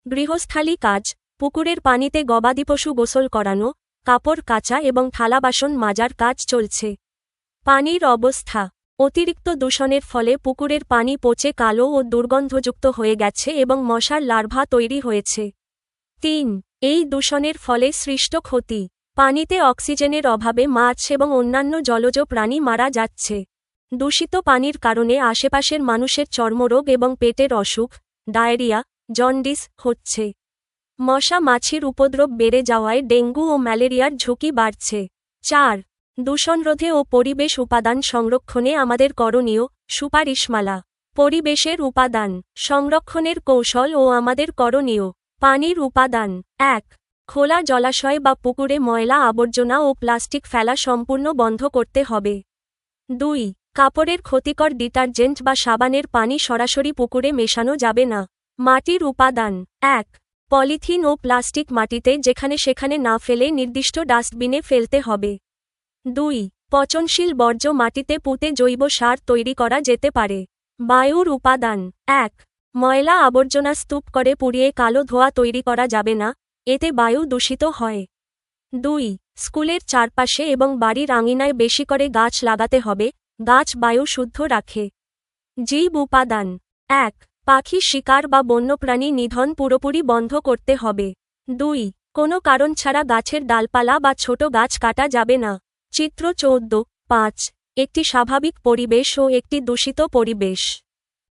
গৃহস্থালী কাজ: পুকুরের পানিতে গবাদি পশু গোসল করানো, কাপড় কাচা এবং থালা বাসন মাজার কাজ চলছে। পানির অবস্থা। অতিরিক্ত দূষণের ফলে পুকুরের পানি পচে কালো ও দুর্গন্ধযুক্ত হয়ে গেছে এবং মশার লার্ভা তৈরি হয়েছে। ৩. এই দূষণের ফলে সৃষ্ট ক্ষতি। পানিতে অক্সিজেনের অভাবে মাছ এবং অন্যান্য জলজ প্রাণী মারা যাচ্ছে। দূষিত পানির কারণে আশেপাশের মানুষের চর্মরোগ এবং পেটের অসুখ, ডায়রিয়া, জন্ডিস হচ্ছে। মশা মাছির উপদ্রব বেড়ে যাওয়ায় ডেঙ্গু ও ম্যালেরিয়ার ঝুঁকি বাড়ছে। ৪. দূষণ রোধে ও পরিবেশ উপাদান সংরক্ষণে আমাদের করণীয় সুপারিশমালা। পরিবেশের উপাদান সংরক্ষণের কৌশল ও আমাদের করণীয়। পানির উপাদান। ১. খোলা জলাশয় বা পুকুরে ময়লা আবর্জনা ও প্লাস্টিক ফেলা সম্পূর্ণ বন্ধ করতে হবে। ২. কাপড়ের ক্ষতিকর ডিটারজেন্ট বা সাবানের পানি সরাসরি পুকুরে মেশানো যাবে না। মাটির উপাদান। ১. পলিথিন ও প্লাস্টিক মাটিতে যেখানে সেখানে না ফেলে নির্দিষ্ট ডাস্টবিনে ফেলতে হবে। ২. পচনশীল বর্জ্য মাটিতে পুঁতে জৈব সার তৈরি করা যেতে পারে। বায়ুর উপাদান। ১. ময়লা আবর্জনা স্তূপ করে পুড়িয়ে কালো ধোঁয়া তৈরি করা যাবে না, এতে বায়ু দূষিত হয়। ২. স্কুলের চারপাশে এবং বাড়ির আঙিনায় বেশি করে গাছ লাগাতে হবে, গাছ বায়ু শুদ্ধ রাখে। জীব উপাদান। ১. পাখি শিকার বা বন্যপ্রাণী নিধন পুরোপুরি বন্ধ করতে হবে। ২. কোনো কারণ ছাড়া গাছের ডালপালা বা ছোট গাছ কাটা যাবে না। চিত্র ১৪.৫ একটি স্বাভাবিক পরিবেশ ও একটি দূষিত পরিবেশ।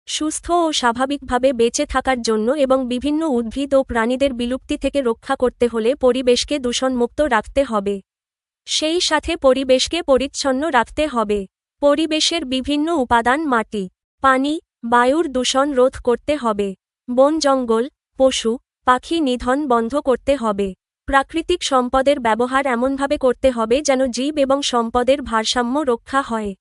সুস্থ ও স্বাভাবিকভাবে বেঁচে থাকার জন্য এবং বিভিন্ন উদ্ভিদ ও প্রাণীদের বিলুপ্তি থেকে রক্ষা করতে হলে পরিবেশকে দূষণমুক্ত রাখতে হবে। সেই সাথে পরিবেশকে পরিচ্ছন্ন রাখতে হবে। পরিবেশের বিভিন্ন উপাদান মাটি, পানি, বায়ুর দূষণ রোধ করতে হবে। বন জঙ্গল, পশু, পাখি নিধন বন্ধ করতে হবে। প্রাকৃতিক সম্পদের ব্যবহার এমনভাবে করতে হবে যেন জীব এবং সম্পদের ভারসাম্য রক্ষা হয়।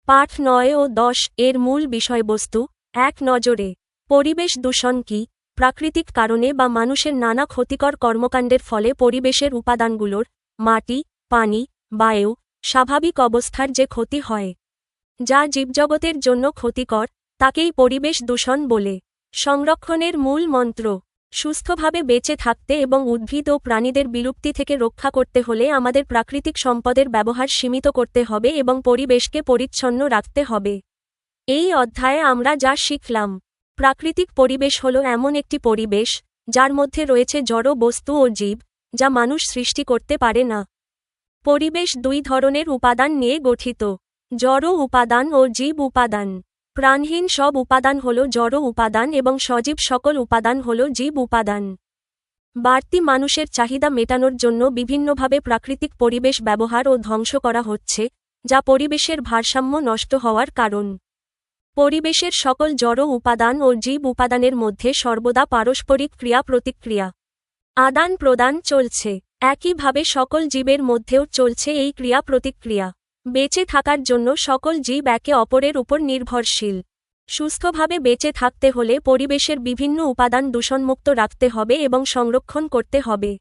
পাঠ ৯ ও ১০ এর মূল বিষয়বস্তু। এক নজরে। পরিবেশ দূষণ কি? প্রাকৃতিক কারণে বা মানুষের নানা ক্ষতিকর কর্মকাণ্ডের ফলে পরিবেশের উপাদানগুলোর মাটি, পানি, বায়ু, স্বাভাবিক অবস্থার যে ক্ষতি হয়, যা জীবজগতের জন্য ক্ষতিকর, তাকেই পরিবেশ দূষণ বলে। সংরক্ষণের মূল মন্ত্র। সুস্থভাবে বেঁচে থাকতে এবং উদ্ভিদ ও প্রাণীদের বিলুপ্তি থেকে রক্ষা করতে হলে আমাদের প্রাকৃতিক সম্পদের ব্যবহার সীমিত করতে হবে এবং পরিবেশকে পরিচ্ছন্ন রাখতে হবে। এই অধ্যায়ে আমরা যা শিখলাম। প্রাকৃতিক পরিবেশ হলো এমন একটি পরিবেশ, যার মধ্যে রয়েছে জড় বস্তু ও জীব, যা মানুষ সৃষ্টি করতে পারে না। পরিবেশ দুই ধরনের উপাদান নিয়ে গঠিত: জড় উপাদান ও জীব উপাদান। প্রাণহীন সব উপাদান হল জড় উপাদান এবং সজীব সকল উপাদান হল জীব উপাদান। বাড়তি মানুষের চাহিদা মেটানোর জন্য বিভিন্নভাবে প্রাকৃতিক পরিবেশ ব্যবহার ও ধ্বংস করা হচ্ছে, যা পরিবেশের ভারসাম্য নষ্ট হওয়ার কারণ। পরিবেশের সকল জড় উপাদান ও জীব উপাদানের মধ্যে সর্বদা পারস্পরিক ক্রিয়া প্রতিক্রিয়া, আদান প্রদান চলছে। একইভাবে সকল জীবের মধ্যেও চলছে এই ক্রিয়া প্রতিক্রিয়া। বেঁচে থাকার জন্য সকল জীব একে অপরের উপর নির্ভরশীল। সুস্থভাবে বেঁচে থাকতে হলে পরিবেশের বিভিন্ন উপাদান দূষণমুক্ত রাখতে হবে এবং সংরক্ষণ করতে হবে।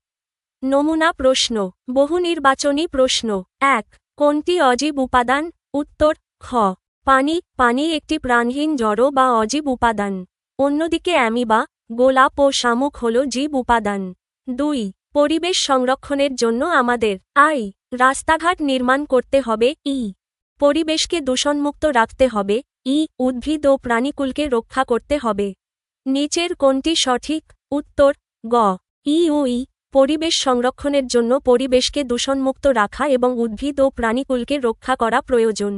নমুনা প্রশ্ন। বহুনির্বাচনী প্রশ্ন। ১. কোনটি অজীব উপাদান? উত্তর: খ. পানি। পানি একটি প্রাণহীন জড় বা অজীব উপাদান। অন্যদিকে অ্যামিবা, গোলাপ ও শামুক হল জীব উপাদান। ২. পরিবেশ সংরক্ষণের জন্য আমাদের রাস্তাঘাট নির্মাণ করতে হবে। পরিবেশকে দূষণমুক্ত রাখতে হবে। উদ্ভিদ ও প্রাণীকুলকে রক্ষা করতে হবে। নিচের কোনটি সঠিক? উত্তর: গ. পরিবেশ সংরক্ষণের জন্য পরিবেশকে দূষণমুক্ত রাখা এবং উদ্ভিদ ও প্রাণীকুলকে রক্ষা করা প্রয়োজন।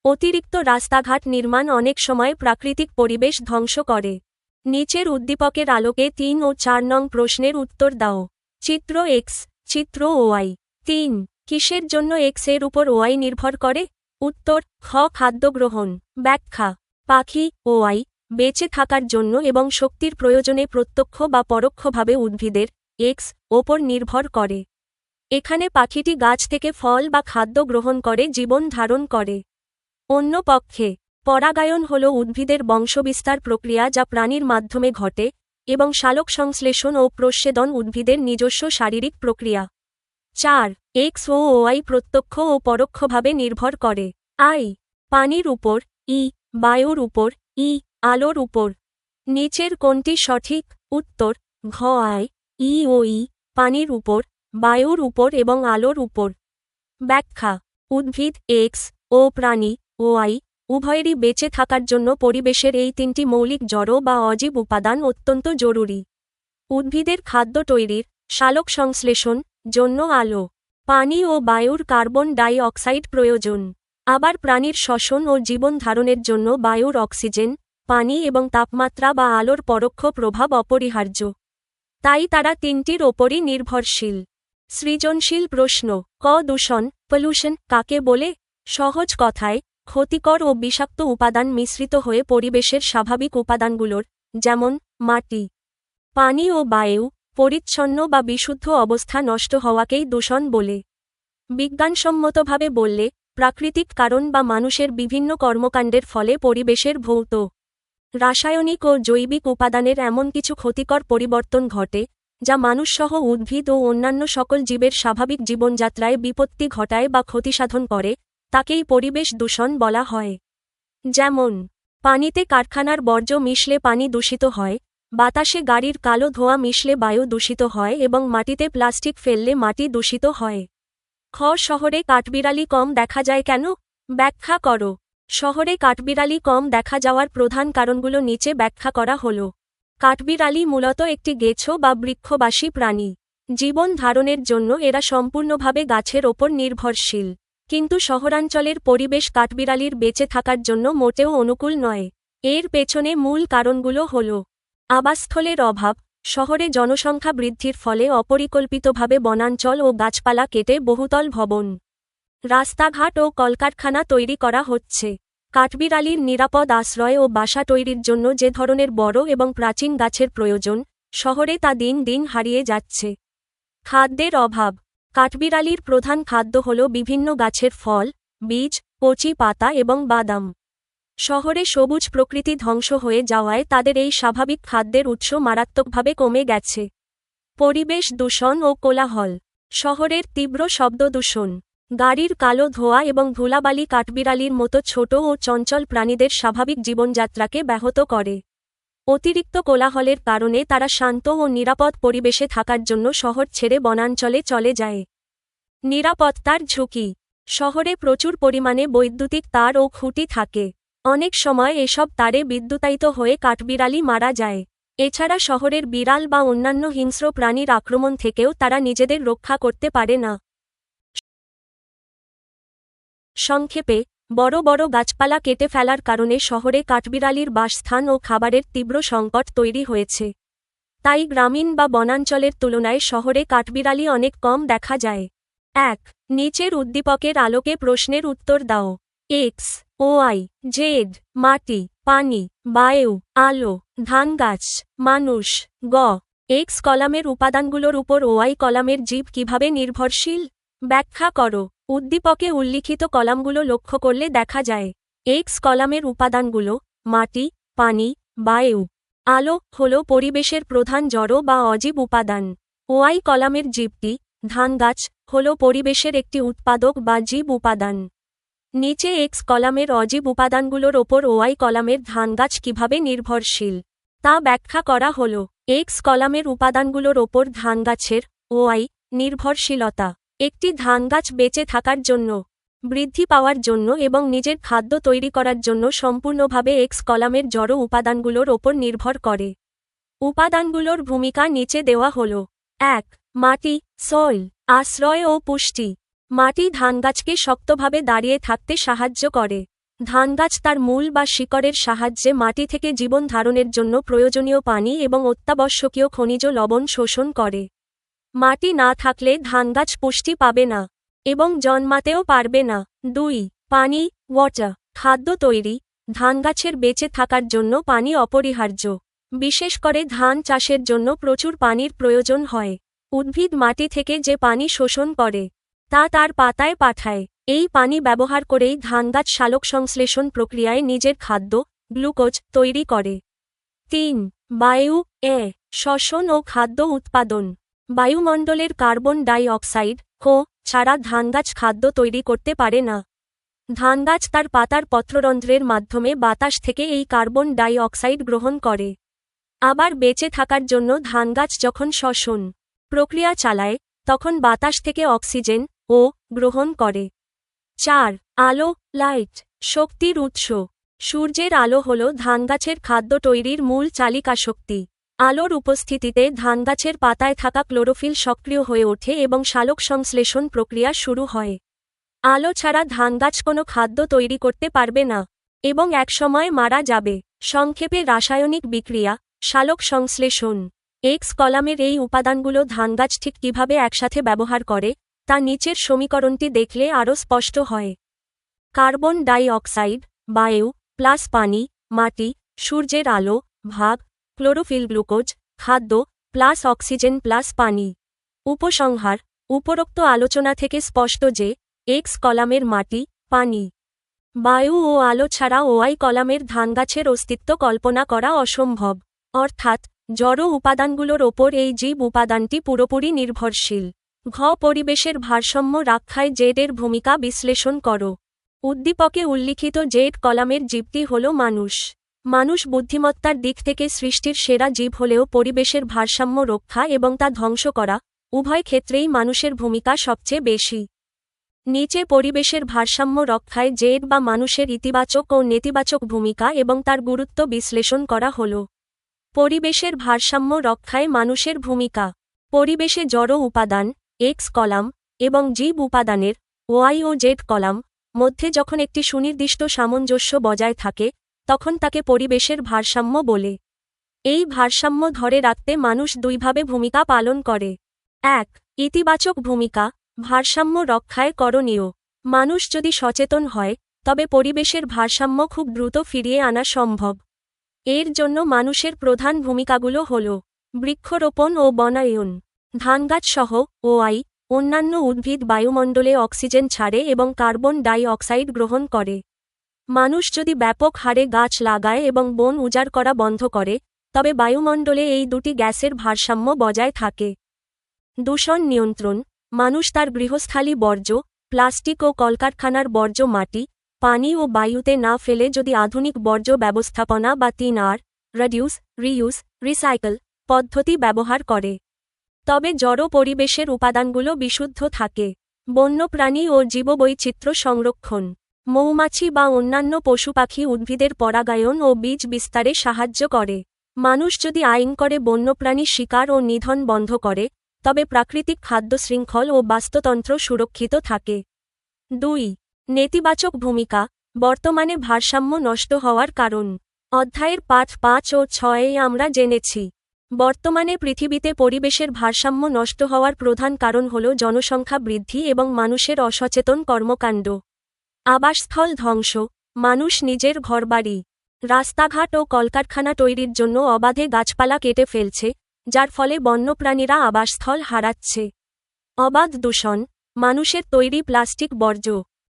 অতিরিক্ত রাস্তাঘাট নির্মাণ অনেক সময় প্রাকৃতিক পরিবেশ ধ্বংস করে। নিচের উদ্দীপকের আলোকে ৩ ও ৪ নং প্রশ্নের উত্তর দাও। চিত্র এক্স, চিত্র ওয়াই। ৩. কিসের জন্য এক্স এর উপর ওয়াই নির্ভর করে? উত্তর: খ. খাদ্য গ্রহণ। ব্যাখ্যা। পাখি ওয়াই বেঁচে থাকার জন্য এবং শক্তির প্রয়োজনে প্রত্যক্ষ বা পরোক্ষভাবে উদ্ভিদের এক্স ওপর নির্ভর করে। এখানে পাখিটি গাছ থেকে ফল বা খাদ্য গ্রহণ করে জীবন ধারণ করে। অন্য পক্ষে পরাগায়ন হল উদ্ভিদের বংশবিস্তার প্রক্রিয়া যা প্রাণীর মাধ্যমে ঘটে, এবং সালোকসংশ্লেষণ ও প্রচ্ছেদন উদ্ভিদের নিজস্ব শারীরিক প্রক্রিয়া। ৪. এক্স ও ওয়াই প্রত্যক্ষ ও পরোক্ষভাবে নির্ভর করে: পানির উপর, বায়ুর উপর, আলোর উপর। নিচের কোনটি সঠিক? উত্তর: ঘ. ই ও ই, পানির উপর, বায়ুর উপর এবং আলোর উপর। ব্যাখ্যা: উদ্ভিদ এক্স ও প্রাণী ওয়াই উভয়েরই বেঁচে থাকার জন্য পরিবেশের এই তিনটি মৌলিক জড় বা অজীব উপাদান অত্যন্ত জরুরি। উদ্ভিদের খাদ্য তৈরির, সালোক সংশ্লেষণ জন্য আলো, পানি ও বায়ুর কার্বন ডাই অক্সাইড প্রয়োজন। আবার প্রাণীর শ্বসন ও জীবন ধারণের জন্য বায়ুর অক্সিজেন, পানি এবং তাপমাত্রা বা আলোর পরোক্ষ প্রভাব অপরিহার্য। তাই তারা তিনটির ওপরই নির্ভরশীল। সৃজনশীল প্রশ্ন: ক দূষণ পলিউশন কাকে বলে? সহজ কথায়, ক্ষতিকর ও বিষাক্ত উপাদান মিশ্রিত হয়ে পরিবেশের স্বাভাবিক উপাদানগুলোর, যেমন মাটি, পানি ও বায়ু, পরিচ্ছন্ন বা বিশুদ্ধ অবস্থা নষ্ট হওয়াকেই দূষণ বলে। বিজ্ঞানসম্মতভাবে বললে, প্রাকৃতিক কারণ বা মানুষের বিভিন্ন কর্মকাণ্ডের ফলে পরিবেশের ভৌত, রাসায়নিক ও জৈবিক উপাদানের এমন কিছু ক্ষতিকর পরিবর্তন ঘটে, যা মানুষসহ উদ্ভিদ ও অন্যান্য সকল জীবের স্বাভাবিক জীবনযাত্রায় বিপত্তি ঘটায় বা ক্ষতিসাধন করে, তাকেই পরিবেশ দূষণ বলা হয়। যেমন, পানিতে কারখানার বর্জ্য মিশলে পানি দূষিত হয়, বাতাসে গাড়ির কালো ধোঁয়া মিশলে বায়ু দূষিত হয় এবং মাটিতে প্লাস্টিক ফেললে মাটি দূষিত হয়। খ শহরে কাঠবিড়ালি কম দেখা যায় কেন? ব্যাখ্যা করো। শহরে কাঠবিড়ালি কম দেখা যাওয়ার প্রধান কারণগুলো নিচে ব্যাখ্যা করা হল। কাঠবিড়ালি মূলত একটি গেছো বা বৃক্ষবাসী প্রাণী। জীবন ধারণের জন্য এরা সম্পূর্ণভাবে গাছের ওপর নির্ভরশীল। কিন্তু শহরাঞ্চলের পরিবেশ কাঠবিড়ালির বেঁচে থাকার জন্য মোটেও অনুকূল নয়। এর পেছনে মূল কারণগুলো হল: আবাসস্থলের অভাব, শহরে জনসংখ্যা বৃদ্ধির ফলে অপরিকল্পিতভাবে বনাঞ্চল ও গাছপালা কেটে বহুতল ভবন, রাস্তাঘাট ও কলকারখানা তৈরি করা হচ্ছে। কাঠবিড়ালির নিরাপদ আশ্রয় ও বাসা তৈরির জন্য যে ধরনের বড় এবং প্রাচীন গাছের প্রয়োজন, শহরে তা দিন দিন হারিয়ে যাচ্ছে। খাদ্যের অভাব, কাঠবিড়ালির প্রধান খাদ্য হল বিভিন্ন গাছের ফল, বীজ, কচি পাতা এবং বাদাম। শহরে সবুজ প্রকৃতি ধ্বংস হয়ে যাওয়ায় তাদের এই স্বাভাবিক খাদ্যের উৎস মারাত্মকভাবে কমে গেছে। পরিবেশ দূষণ ও কোলাহল, শহরের তীব্র শব্দ দূষণ, গাড়ির কালো ধোঁয়া এবং ধুলাবালি কাঠবিড়ালির মতো ছোট ও চঞ্চল প্রাণীদের স্বাভাবিক জীবনযাত্রাকে ব্যাহত করে। অতিরিক্ত কোলাহলের কারণে তারা শান্ত ও নিরাপদ পরিবেশে থাকার জন্য শহর ছেড়ে বনাঞ্চলে চলে যায়। নিরাপত্তার ঝুঁকি, শহরে প্রচুর পরিমাণে বৈদ্যুতিক তার ও খুঁটি থাকে। অনেক সময় এসব তারে বিদ্যুতায়িত হয়ে কাঠবিড়ালি মারা যায়। এছাড়া শহরের বিড়াল বা অন্যান্য হিংস্র প্রাণীর আক্রমণ থেকেও তারা নিজেদের রক্ষা করতে পারে না। সংক্ষেপে, বড় বড় গাছপালা কেটে ফেলার কারণে শহরে কাঠবিড়ালির বাসস্থান ও খাবারের তীব্র সংকট তৈরি হয়েছে। তাই গ্রামীণ বা বনাঞ্চলের তুলনায় শহরে কাঠবিড়ালি অনেক কম দেখা যায়। ১. নিচের উদ্দীপকের আলোকে প্রশ্নের উত্তর দাও। এক্স, ওয়াই, জেড, মাটি, পানি, বায়ু, আলো, ধান গাছ, মানুষ। গ. এক্স কলামের উপাদানগুলোর উপর ওয়াই কলামের জীব কিভাবে নির্ভরশীল? ব্যাখ্যা করো। উদ্দীপকে উল্লিখিত কলামগুলো লক্ষ্য করলে দেখা যায়, এক্স কলামের উপাদানগুলো মাটি, পানি, বায়ু, আলো হল পরিবেশের প্রধান জড় বা অজীব উপাদান। ওয়াই কলামের জীবটি, ধান গাছ, হল পরিবেশের একটি উৎপাদক বা জীব উপাদান। নিচে এক্স কলামের অজীব উপাদানগুলোর ওপর ওয়াই কলামের ধান গাছ কিভাবে নির্ভরশীল তা ব্যাখ্যা করা হল। এক্স কলামের উপাদানগুলোর ওপর ধান গাছের ওয়াই নির্ভরশীলতা। একটি ধান গাছ বেঁচে থাকার জন্য, বৃদ্ধি পাওয়ার জন্য এবং নিজের খাদ্য তৈরি করার জন্য সম্পূর্ণভাবে এক্স কলামের জড় উপাদানগুলোর ওপর নির্ভর করে। উপাদানগুলোর ভূমিকা নিচে দেওয়া হল। ১. মাটি, সয়েল, আশ্রয় ও পুষ্টি। মাটি ধানগাছকে শক্তভাবে দাঁড়িয়ে থাকতে সাহায্য করে। ধানগাছ তার মূল বা শিকড়ের সাহায্যে মাটি থেকে জীবন ধারণের জন্য প্রয়োজনীয় পানি এবং অত্যাবশ্যকীয় খনিজ লবণ শোষণ করে। মাটি না থাকলে ধানগাছ পুষ্টি পাবে না এবং জন্মাতেও পারবে না। ২. পানি, ওয়াটার, খাদ্য তৈরি। ধানগাছের বেঁচে থাকার জন্য পানি অপরিহার্য। বিশেষ করে ধান চাষের জন্য প্রচুর পানির প্রয়োজন হয়। উদ্ভিদ মাটি থেকে যে পানি শোষণ করে, তা তার পাতায় পাঠায়। এই পানি ব্যবহার করেই ধানগাছ সালোক সংশ্লেষণ প্রক্রিয়ায় নিজের খাদ্য, গ্লুকোজ, তৈরি করে। ৩. বায়ু, শ্বসন ও খাদ্য উৎপাদন। বায়ুমণ্ডলের কার্বন ডাই অক্সাইড ছাড়া ধানগাছ খাদ্য তৈরি করতে পারে না। ধানগাছ তার পাতার পত্ররন্ধ্রের মাধ্যমে বাতাস থেকে এই কার্বন ডাই অক্সাইড গ্রহণ করে। আবার বেঁচে থাকার জন্য ধানগাছ যখন শ্বসন প্রক্রিয়া চালায় তখন বাতাস থেকে অক্সিজেন ও গ্রহণ করে। 4. আলো, লাইট, শক্তির উৎস। সূর্যের আলো হল ধানগাছের খাদ্য তৈরির মূল চালিকাশক্তি। আলোর উপস্থিতিতে ধানগাছের পাতায় থাকা ক্লোরোফিল সক্রিয় হয়ে ওঠে এবং সালোক সংশ্লেষণ প্রক্রিয়া শুরু হয়। আলো ছাড়া ধানগাছ কোনো খাদ্য তৈরি করতে পারবে না এবং একসময় মারা যাবে। সংক্ষেপে রাসায়নিক বিক্রিয়া, সালোক সংশ্লেষণ। এক্স কলামের এই উপাদানগুলো ধানগাছ ঠিক কিভাবে একসাথে ব্যবহার করে তা নিচের সমীকরণটি দেখলে আরও স্পষ্ট হয়। কার্বন ডাই অক্সাইড, বায়ু প্লাস পানি, মাটি, সূর্যের আলো, ভাগ, ক্লোরোফিল গ্লুকোজ, খাদ্য প্লাস অক্সিজেন প্লাস পানি। উপসংহার: উপরোক্ত আলোচনা থেকে স্পষ্ট যে এক্স কলামের মাটি, পানি, বায়ু ও আলো ছাড়া ওয়াই কলামের ধানগাছের অস্তিত্ব কল্পনা করা অসম্ভব। অর্থাৎ জড় উপাদানগুলোর ওপর এই জীব উপাদানটি পুরোপুরি নির্ভরশীল। ঘ. পরিবেশের ভারসাম্য রক্ষায় জেড-এর ভূমিকা বিশ্লেষণ করো। উদ্দীপকে উল্লিখিত জেড কলামের জীবটি হল মানুষ। মানুষ বুদ্ধিমত্তার দিক থেকে সৃষ্টির সেরা জীব হলেও পরিবেশের ভারসাম্য রক্ষা এবং তা ধ্বংস করা উভয় ক্ষেত্রেই মানুষের ভূমিকা সবচেয়ে বেশি। নিচে পরিবেশের ভারসাম্য রক্ষায় জেড বা মানুষের ইতিবাচক ও নেতিবাচক ভূমিকা এবং তার গুরুত্ব বিশ্লেষণ করা হল। পরিবেশের ভারসাম্য রক্ষায় মানুষের ভূমিকা। পরিবেশে জড় উপাদান এক্স কলাম এবং জীব উপাদানের ওয়াই ও জেড কলাম মধ্যে যখন একটি সুনির্দিষ্ট সামঞ্জস্য বজায় থাকে তখন তাকে পরিবেশের ভারসাম্য বলে। এই ভারসাম্য ধরে রাখতে মানুষ দুইভাবে ভূমিকা পালন করে। 1. ইতিবাচক ভূমিকা, ভারসাম্য রক্ষায় করণীয়। মানুষ যদি সচেতন হয় তবে পরিবেশের ভারসাম্য খুব দ্রুত ফিরিয়ে আনা সম্ভব। এর জন্য মানুষের প্রধান ভূমিকাগুলো হল: বৃক্ষরোপণ ও বনায়ন। ধানগাছ সহ ওয়াই অন্যান্য উদ্ভিদ বায়ুমণ্ডলে অক্সিজেন ছাড়ে এবং কার্বন ডাই অক্সাইড গ্রহণ করে। মানুষ যদি ব্যাপক হারে গাছ লাগায় এবং বন উজাড় করা বন্ধ করে তবে বায়ুমণ্ডলে এই দুটি গ্যাসের ভারসাম্য বজায় থাকে। দূষণ নিয়ন্ত্রণ। মানুষ তার গৃহস্থালী বর্জ্য, প্লাস্টিক ও কলকারখানার বর্জ্য মাটি, পানি ও বায়ুতে না ফেলে যদি আধুনিক বর্জ্য ব্যবস্থাপনা বা 3R রিডিউস, রিইউজ, রিসাইকেল পদ্ধতি ব্যবহার করে তবে জড় পরিবেশের উপাদানগুলো বিশুদ্ধ থাকে। বন্যপ্রাণী ও জীববৈচিত্র্য সংরক্ষণ। মৌমাছি বা অন্যান্য পশুপাখি উদ্ভিদের পরাগায়ন ও বীজ বিস্তারে সাহায্য করে। মানুষ যদি আইন করে বন্যপ্রাণী শিকার ও নিধন বন্ধ করে তবে প্রাকৃতিক খাদ্য শৃঙ্খল ও বাস্তুতন্ত্র সুরক্ষিত থাকে। 2. নেতিবাচক ভূমিকা, বর্তমানে ভারসাম্য নষ্ট হওয়ার কারণ। অধ্যায়ের পাঠ 5 ও 6-এ আমরা জেনেছি বর্তমানে পৃথিবীতে পরিবেশের ভারসাম্য নষ্ট হওয়ার প্রধান কারণ হল জনসংখ্যা বৃদ্ধি এবং মানুষের অসচেতন কর্মকাণ্ড। আবাসস্থল ধ্বংস। মানুষ নিজের ঘরবাড়ি, রাস্তাঘাট ও কলকারখানা তৈরির জন্য অবাধে গাছপালা কেটে ফেলছে, যার ফলে বন্যপ্রাণীরা আবাসস্থল হারাচ্ছে। অবাধ দূষণ। মানুষের তৈরি প্লাস্টিক বর্জ্য,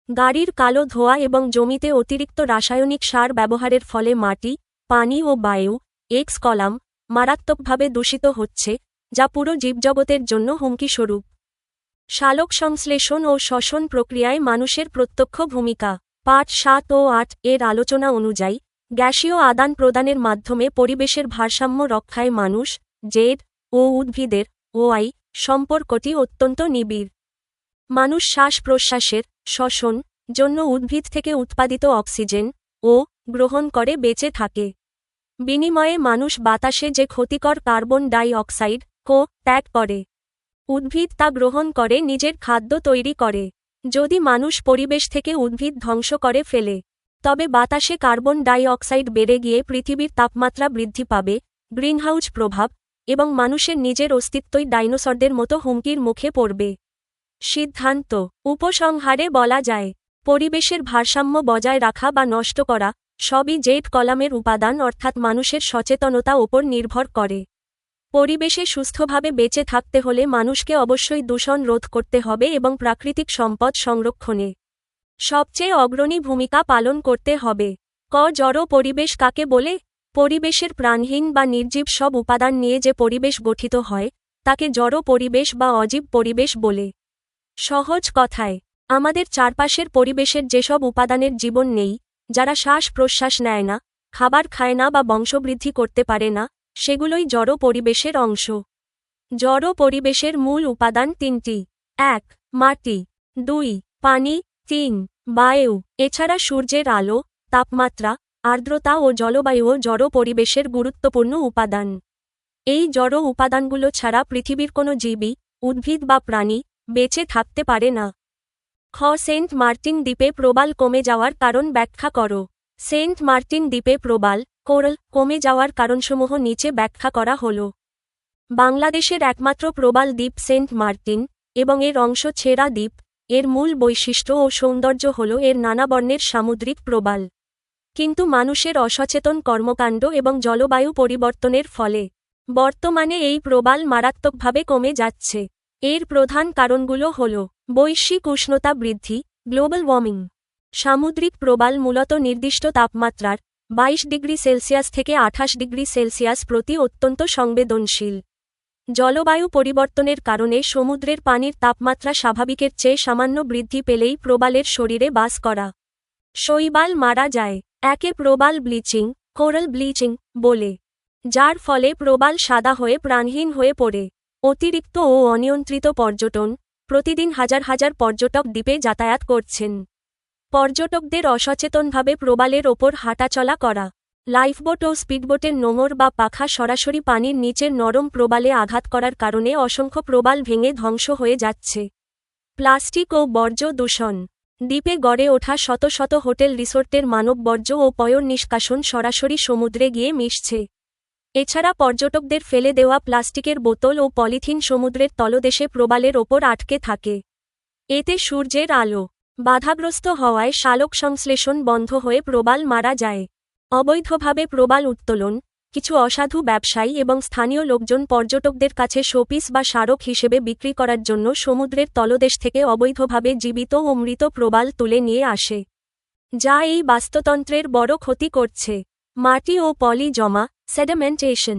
গাড়ির কালো ধোঁয়া এবং জমিতে অতিরিক্ত রাসায়নিক সার ব্যবহারের ফলে মাটি, পানি ও বায়ু এক্স কলাম মারাত্মকভাবে দূষিত হচ্ছে, যা পুরো জীবজগতের জন্য হুমকিস্বরূপ। সালোক সংশ্লেষণ ও শ্বসন প্রক্রিয়ায় মানুষের প্রত্যক্ষ ভূমিকা। পাঠ 7 ও 8 এর আলোচনা অনুযায়ী গ্যাসীয় আদান প্রদানের মাধ্যমে পরিবেশের ভারসাম্য রক্ষায় মানুষ, জেড ও উদ্ভিদের ওয়াই সম্পর্কটি অত্যন্ত নিবিড়। মানুষ শ্বাস প্রশ্বাসের শ্বসন জন্য উদ্ভিদ থেকে উৎপাদিত অক্সিজেন ও গ্রহণ করে বেঁচে থাকে। বিনিময়ে মানুষ বাতাসে যে ক্ষতিকর কার্বন ডাই অক্সাইড ত্যাগ করে। উদ্ভিদ তা গ্রহণ করে নিজের খাদ্য তৈরি করে। যদি মানুষ পরিবেশ থেকে উদ্ভিদ ধ্বংস করে ফেলে তবে বাতাসে কার্বন ডাই অক্সাইড বেড়ে গিয়ে পৃথিবীর তাপমাত্রা বৃদ্ধি পাবে, গ্রিনহাউস প্রভাব এবং মানুষের নিজের অস্তিত্বই ডাইনোসরদের মতো হুমকির মুখে পড়বে। সিদ্ধান্ত। উপসংহারে বলা যায় পরিবেশের ভারসাম্য বজায় রাখা বা নষ্ট করা সবই জেড কলামের উপাদান অর্থাৎ মানুষের সচেতনতা ওপর নির্ভর করে। পরিবেশে সুস্থভাবে বেঁচে থাকতে হলে মানুষকে অবশ্যই দূষণ রোধ করতে হবে এবং প্রাকৃতিক সম্পদ সংরক্ষণে সবচেয়ে অগ্রণী ভূমিকা পালন করতে হবে। জড় পরিবেশ কাকে বলে? পরিবেশের প্রাণহীন বা নির্জীব সব উপাদান নিয়ে যে পরিবেশ গঠিত হয় তাকে জড় পরিবেশ বা অজীব পরিবেশ বলে। সহজ কথায়, আমাদের চারপাশের পরিবেশের যেসব উপাদানের জীবন নেই, যারা শ্বাস প্রশ্বাস নেয় না, খাবার খায় না বা বংশবৃদ্ধি করতে পারে না, সেগুলোই জড় পরিবেশের অংশ। জড় পরিবেশের মূল উপাদান তিনটি: ১. মাটি, ২. পানি, ৩. বায়ু। এছাড়া সূর্যের আলো, তাপমাত্রা, আর্দ্রতা ও জলবায়ুও জড় পরিবেশের গুরুত্বপূর্ণ উপাদান। এই জড় উপাদানগুলো ছাড়া পৃথিবীর কোনো জীবই, উদ্ভিদ বা প্রাণী বেঁচে থাকতে পারে না। খ. সেন্ট মার্টিন দ্বীপে প্রবাল কমে যাওয়ার কারণ ব্যাখ্যা করো। সেন্ট মার্টিন দ্বীপে প্রবাল, কোরাল কমে যাওয়ার কারণসমূহ নিচে ব্যাখ্যা করা হল। বাংলাদেশের একমাত্র প্রবাল দ্বীপ সেন্ট মার্টিন, এবং এর অংশ ছেড়া দ্বীপ। এর মূল বৈশিষ্ট্য ও সৌন্দর্য হল এর নানা বর্ণের সামুদ্রিক প্রবাল। কিন্তু মানুষের অসচেতন কর্মকাণ্ড এবং জলবায়ু পরিবর্তনের ফলে বর্তমানে এই প্রবাল মারাত্মকভাবে কমে যাচ্ছে। এর প্রধান কারণগুলো হল: বৈশ্বিক উষ্ণতা বৃদ্ধি, গ্লোবাল ওয়ার্মিং। সামুদ্রিক প্রবাল মূলত নির্দিষ্ট তাপমাত্রার 22°C থেকে 28°C প্রতি অত্যন্ত সংবেদনশীল। জলবায়ু পরিবর্তনের কারণে সমুদ্রের পানির তাপমাত্রা স্বাভাবিকের চেয়ে সামান্য বৃদ্ধি পেলেই প্রবালের শরীরে বাস করা শৈবাল মারা যায়। একে প্রবাল ব্লিচিং, কোরাল ব্লিচিং বলে, যার ফলে প্রবাল সাদা হয়ে প্রাণহীন হয়ে পড়ে। অতিরিক্ত ও অনিয়ন্ত্রিত পর্যটন। প্রতিদিন হাজার হাজার পর্যটক দ্বীপে যাতায়াত করছেন। পর্যটকদের অসচেতনভাবে প্রবালের ওপর হাঁটাচলা করা। লাইফবোট ও স্পিডবোটের নোঙর বা পাখা সরাসরি পানির নিচের নরম প্রবালে আঘাত করার কারণে অসংখ্য প্রবাল ভেঙে ধ্বংস হয়ে যাচ্ছে। প্লাস্টিক ও বর্জ্য দূষণ। দ্বীপে গড়ে ওঠা শত শত হোটেল রিসোর্টের মানব বর্জ্য ও পয়ঃ নিষ্কাশন সরাসরি সমুদ্রে গিয়ে মিশছে। এছাড়া পর্যটকদের ফেলে দেওয়া প্লাস্টিকের বোতল ও পলিথিন সমুদ্রের তলদেশে প্রবালের ওপর আটকে থাকে। এতে সূর্যের আলো বাধাগ্রস্ত হওয়ায় শালক সংশ্লেষণ বন্ধ হয়ে প্রবাল মারা যায়। অবৈধভাবে প্রবাল উত্তোলন। কিছু অসাধু ব্যবসায়ী এবং স্থানীয় লোকজন পর্যটকদের কাছে শোপিস বা স্মারক হিসেবে বিক্রি করার জন্য সমুদ্রের তলদেশ থেকে অবৈধভাবে জীবিত ও মৃত প্রবাল তুলে নিয়ে আসে, যা এই বাস্তুতন্ত্রের বড় ক্ষতি করছে। মাটি ও পলি জমা, সেডিমেন্টেশন।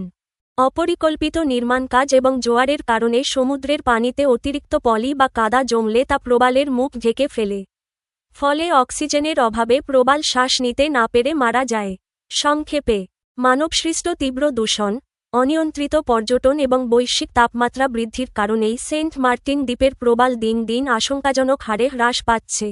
অপরিকল্পিত নির্মাণ কাজ এবং জোয়ারের কারণে সমুদ্রের পানিতে অতিরিক্ত পলি বা কাদা জমলে তা প্রবালের মুখ ঢেকে ফেলে। ফলে অক্সিজেনের অভাবে প্রবাল শ্বাস নিতে না পেরে মারা যায়। সংক্ষেপে, মানবসৃষ্ট তীব্র দূষণ, অনিয়ন্ত্রিত পর্যটন এবং বৈশ্বিক তাপমাত্রা বৃদ্ধির কারণেই সেন্ট মার্টিন দ্বীপের প্রবাল দিন দিন আশঙ্কাজনক হারে হ্রাস পাচ্ছে।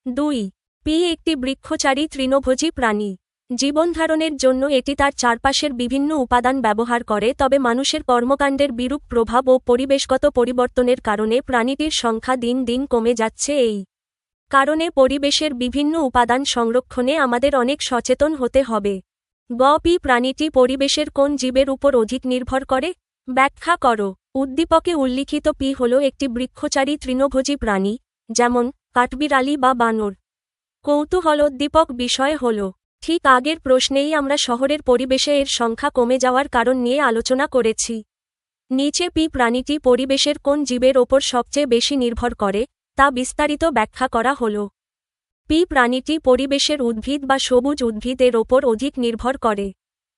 ২. পি একটি বৃক্ষচারী তৃণভোজী প্রাণী। জীবনধারণের জন্য এটি তার চারপাশের বিভিন্ন উপাদান ব্যবহার করে, তবে মানুষের কর্মকাণ্ডের বিরূপ প্রভাব ও পরিবেশগত পরিবর্তনের কারণে প্রাণীটির সংখ্যা দিন দিন কমে যাচ্ছে। এই কারণে পরিবেশের বিভিন্ন উপাদান সংরক্ষণে আমাদের অনেক সচেতন হতে হবে। পি প্রাণীটি পরিবেশের কোন জীবের উপর অধিক নির্ভর করে? ব্যাখ্যা করো। উদ্দীপকে উল্লিখিত পি হল একটি বৃক্ষচারী তৃণভোজী প্রাণী, যেমন কাঠবিড়ালি বা বানর। কৌতূহলোদ্দীপক বিষয় হল, ঠিক আগের প্রশ্নেই আমরা শহরের পরিবেশে এর সংখ্যা কমে যাওয়ার কারণ নিয়ে আলোচনা করেছি। নিচে পি প্রাণীটি পরিবেশের কোন জীবের ওপর সবচেয়ে বেশি নির্ভর করে তা বিস্তারিত ব্যাখ্যা করা হল। পি প্রাণীটি পরিবেশের উদ্ভিদ বা সবুজ উদ্ভিদের ওপর অধিক নির্ভর করে।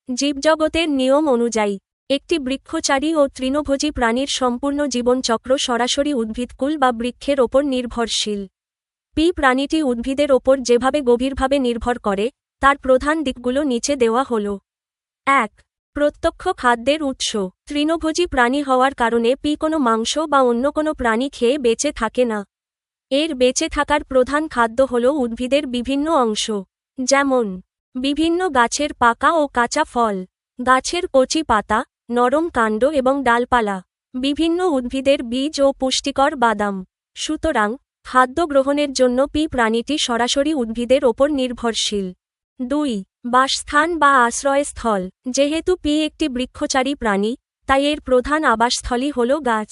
জীবজগতের নিয়ম অনুযায়ী একটি বৃক্ষচারী ও তৃণভোজী প্রাণীর সম্পূর্ণ জীবনচক্র সরাসরি উদ্ভিদকুল বা বৃক্ষের ওপর নির্ভরশীল। পি প্রাণীটি উদ্ভিদের ওপর যেভাবে গভীরভাবে নির্ভর করে তার প্রধান দিকগুলো নিচে দেওয়া হল। ১. প্রত্যক্ষ খাদ্যের উৎস। তৃণভোজী প্রাণী হওয়ার কারণে পি কোনো মাংস বা অন্য কোনো প্রাণী খেয়ে বেঁচে থাকে না। এর বেঁচে থাকার প্রধান খাদ্য হল উদ্ভিদের বিভিন্ন অংশ, যেমন বিভিন্ন গাছের পাকা ও কাঁচা ফল, গাছের কচি পাতা, নরম কাণ্ড এবং ডালপালা, বিভিন্ন উদ্ভিদের বীজ ও পুষ্টিকর বাদাম। সুতরাং খাদ্য গ্রহণের জন্য পি প্রাণীটি সরাসরি উদ্ভিদের ওপর নির্ভরশীল। ২. বাসস্থান বা আশ্রয়স্থল। যেহেতু পি একটি বৃক্ষচারী প্রাণী, তাই এর প্রধান আবাসস্থলই হল গাছ।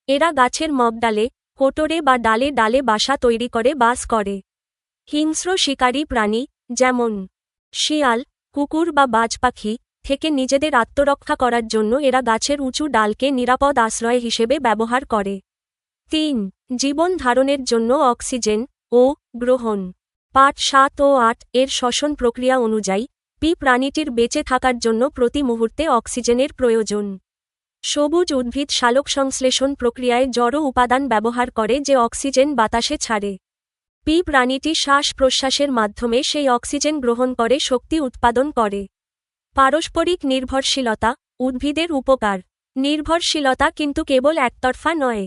এরা গাছের মগডালে, কোটরে বা ডালে ডালে বাসা তৈরি করে বাস করে। হিংস্র শিকারী প্রাণী, যেমন শিয়াল, কুকুর বা বাজ পাখি থেকে নিজেদের আত্মরক্ষা করার জন্য এরা গাছের উঁচু ডালকে নিরাপদ আশ্রয় হিসেবে ব্যবহার করে। ৩. জীবন ধারণের জন্য অক্সিজেন ও গ্রহণ। পাঠ ৭ ও ৮ এর শ্বসন প্রক্রিয়া অনুযায়ী পি প্রাণীটির বেঁচে থাকার জন্য প্রতি মুহূর্তে অক্সিজেনের প্রয়োজন। সবুজ উদ্ভিদ সালোক সংশ্লেষণ প্রক্রিয়ায় জড় উপাদান ব্যবহার করে যে অক্সিজেন বাতাসে ছাড়ে। পি প্রাণীটি শ্বাস প্রশ্বাসের মাধ্যমে সেই অক্সিজেন গ্রহণ করে শক্তি উৎপাদন করে। পারস্পরিক নির্ভরশীলতা, উদ্ভিদের উপকার। নির্ভরশীলতা কিন্তু কেবল একতরফা নয়।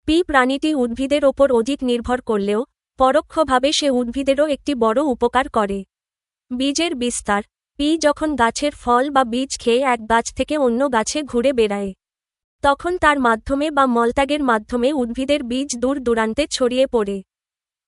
পি প্রাণীটি উদ্ভিদের ওপর অধিক নির্ভর করলেও পরোক্ষভাবে সে উদ্ভিদেরও একটি বড় উপকার করে। বীজের বিস্তার। পি যখন গাছের ফল বা বীজ খেয়ে এক গাছ থেকে অন্য গাছে ঘুরে বেড়ায়, তখন তার মাধ্যমে বা মলত্যাগের মাধ্যমে উদ্ভিদের বীজ দূর দূরান্তে ছড়িয়ে পড়ে।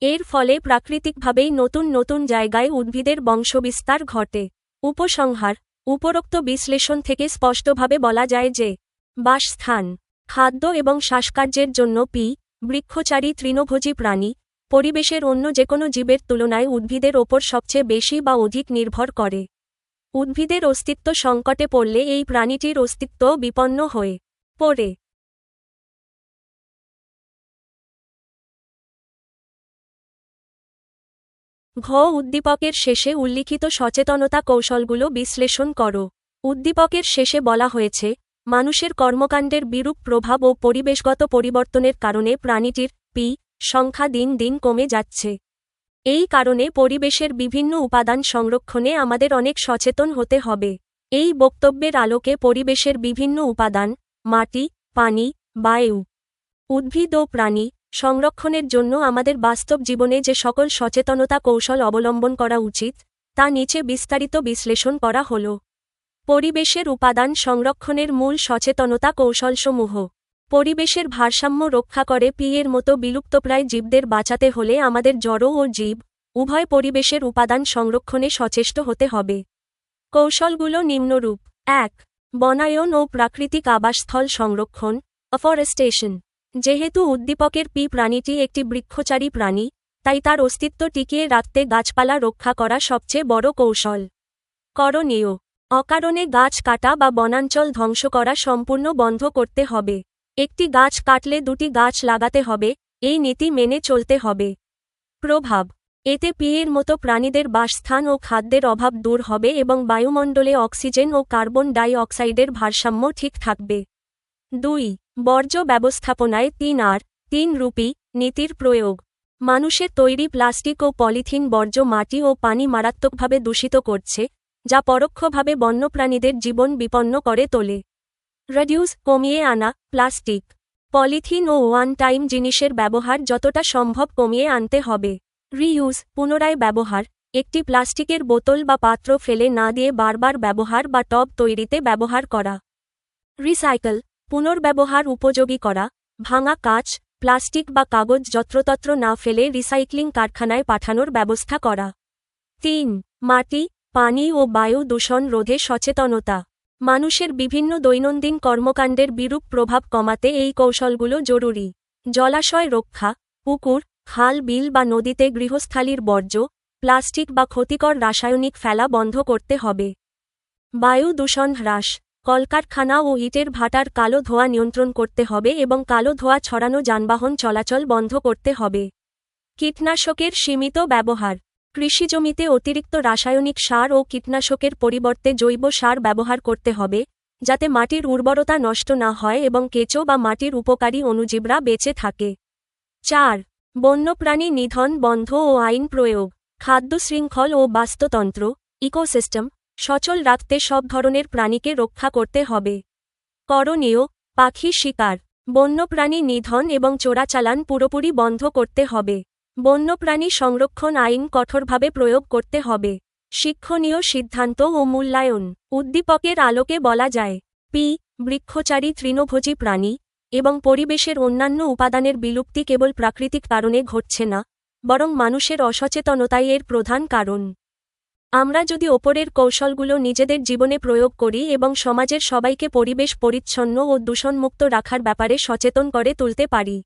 এর ফলে প্রাকৃতিকভাবেই নতুন নতুন জায়গায় উদ্ভিদের বংশবিস্তার ঘটে। উপসংহার। উপরোক্ত বিশ্লেষণ থেকে স্পষ্টভাবে বলা যায় যে বাসস্থান, খাদ্য এবং শ্বাসকার্যের জন্য পি বৃক্ষচারী তৃণভোজী প্রাণী পরিবেশের অন্য যেকোনো জীবের তুলনায় উদ্ভিদের ওপর সবচেয়ে বেশি বা অধিক নির্ভর করে। উদ্ভিদের অস্তিত্ব সংকটে পড়লে এই প্রাণীটির অস্তিত্ব বিপন্ন হয়ে পড়ে। ঘ উদ্দীপকের শেষে উল্লিখিত সচেতনতা কৌশলগুলো বিশ্লেষণ করো। উদ্দীপকের শেষে বলা হয়েছে, মানুষের কর্মকাণ্ডের বিরূপ প্রভাব ও পরিবেশগত পরিবর্তনের কারণে প্রাণীটির পি সংখ্যা দিন দিন কমে যাচ্ছে। এই কারণে পরিবেশের বিভিন্ন উপাদান সংরক্ষণে আমাদের অনেক সচেতন হতে হবে। এই বক্তব্যের আলোকে পরিবেশের বিভিন্ন উপাদান, মাটি, পানি, বায়ু, উদ্ভিদ ও প্রাণী সংরক্ষণের জন্য আমাদের বাস্তব জীবনে যে সকল সচেতনতা কৌশল অবলম্বন করা উচিত, তা নিচে বিস্তারিত বিশ্লেষণ করা হল। পরিবেশের উপাদান সংরক্ষণের মূল সচেতনতা কৌশলসমূহ। পরিবেশের ভারসাম্য রক্ষা করে পি এর মতো বিলুপ্তপ্রায় জীবদের বাঁচাতে হলে আমাদের জড় ও জীব উভয় পরিবেশের উপাদান সংরক্ষণে সচেষ্ট হতে হবে। কৌশলগুলো নিম্নরূপ। ১. বনায়ন ও প্রাকৃতিক আবাসস্থল সংরক্ষণ, অফরেস্টেশন। যেহেতু উদ্দীপকের পি প্রাণীটি একটি বৃক্ষচারী প্রাণী, তাই তার অস্তিত্ব টিকিয়ে রাখতে গাছপালা রক্ষা করা সবচেয়ে বড় কৌশল। করণীয়। অকারণে গাছ কাটা বা বনাঞ্চল ধ্বংস করা সম্পূর্ণ বন্ধ করতে হবে। একটি গাছ কাটলে দুটি গাছ লাগাতে হবে, এই নীতি মেনে চলতে হবে। প্রভাব। এতে পি এর মতো প্রাণীদের বাসস্থান ও খাদ্যের অভাব দূর হবে এবং বায়ুমণ্ডলে অক্সিজেন ও কার্বন ডাই অক্সাইডের ভারসাম্য ঠিক থাকবে। ২. বর্জ্য ব্যবস্থাপনায় ৩ রূপী নীতির প্রয়োগ। মানুষের তৈরি প্লাস্টিক ও পলিথিন বর্জ্য মাটি ও পানি মারাত্মকভাবে দূষিত করছে, যা পরোক্ষভাবে বন্যপ্রাণীদের জীবন বিপন্ন করে তোলে। রিডিউস কমিয়ে আনা। প্লাস্টিক, পলিথিন ও ওয়ান টাইম জিনিসের ব্যবহার যতটা সম্ভব কমিয়ে আনতে হবে। রিইউজ পুনরায় ব্যবহার। একটি প্লাস্টিকের বোতল বা পাত্র ফেলে না দিয়ে বারবার ব্যবহার বা টব তৈরিতে ব্যবহার করা। রিসাইকেল পুনর্ব্যবহার উপযোগী করা। ভাঙা কাঁচ, প্লাস্টিক বা কাগজ যত্রতত্র না ফেলে রিসাইক্লিং কারখানায় পাঠানোর ব্যবস্থা করা। ৩. মাটি, পানি ও বায়ু দূষণ রোধে সচেতনতা। মানুষের বিভিন্ন দৈনন্দিন কর্মকাণ্ডের বিরূপ প্রভাব কমাতে এই কৌশলগুলো জরুরি। জলাশয় রক্ষা। পুকুর, খাল বিল বা নদীতে গৃহস্থালির বর্জ্য, প্লাস্টিক বা ক্ষতিকর রাসায়নিক ফেলা বন্ধ করতে হবে। বায়ু দূষণ হ্রাস। কলকারখানা ও ইটের ভাটার কালো ধোঁয়া নিয়ন্ত্রণ করতে হবে এবং কালো ধোঁয়া ছড়ানো যানবাহন চলাচল বন্ধ করতে হবে। কীটনাশকের সীমিত ব্যবহার। কৃষিজমিতে অতিরিক্ত রাসায়নিক সার ও কীটনাশকের পরিবর্তে জৈব সার ব্যবহার করতে হবে, যাতে মাটির উর্বরতা নষ্ট না হয় এবং কেঁচো বা মাটির উপকারী অণুজীবরা বেঁচে থাকে। ৪. বন্যপ্রাণী নিধন বন্ধ ও আইন প্রয়োগ। খাদ্য শৃঙ্খল ও বাস্তুতন্ত্র ইকোসিস্টেম সচল রাখতে সব ধরনের প্রাণীকে রক্ষা করতে হবে। করণীয়। পাখি শিকার, বন্যপ্রাণী নিধন এবং চোরাচালান পুরোপুরি বন্ধ করতে হবে। বন্যপ্রাণী সংরক্ষণ আইন কঠোরভাবে প্রয়োগ করতে হবে। শিক্ষণীয় সিদ্ধান্ত ও মূল্যায়ন। উদ্দীপকের আলোকে বলা যায়, পি বৃক্ষচারী তৃণভোজী প্রাণী এবং পরিবেশের অন্যান্য উপাদানের বিলুপ্তি কেবল প্রাকৃতিক কারণে ঘটছে না, বরং মানুষের অসচেতনতাই এর প্রধান কারণ। আমরা যদি ওপরের কৌশলগুলো নিজেদের জীবনে প্রয়োগ করি এবং সমাজের সবাইকে পরিবেশ পরিচ্ছন্ন ও দূষণমুক্ত রাখার ব্যাপারে সচেতন করে তুলতে পারি,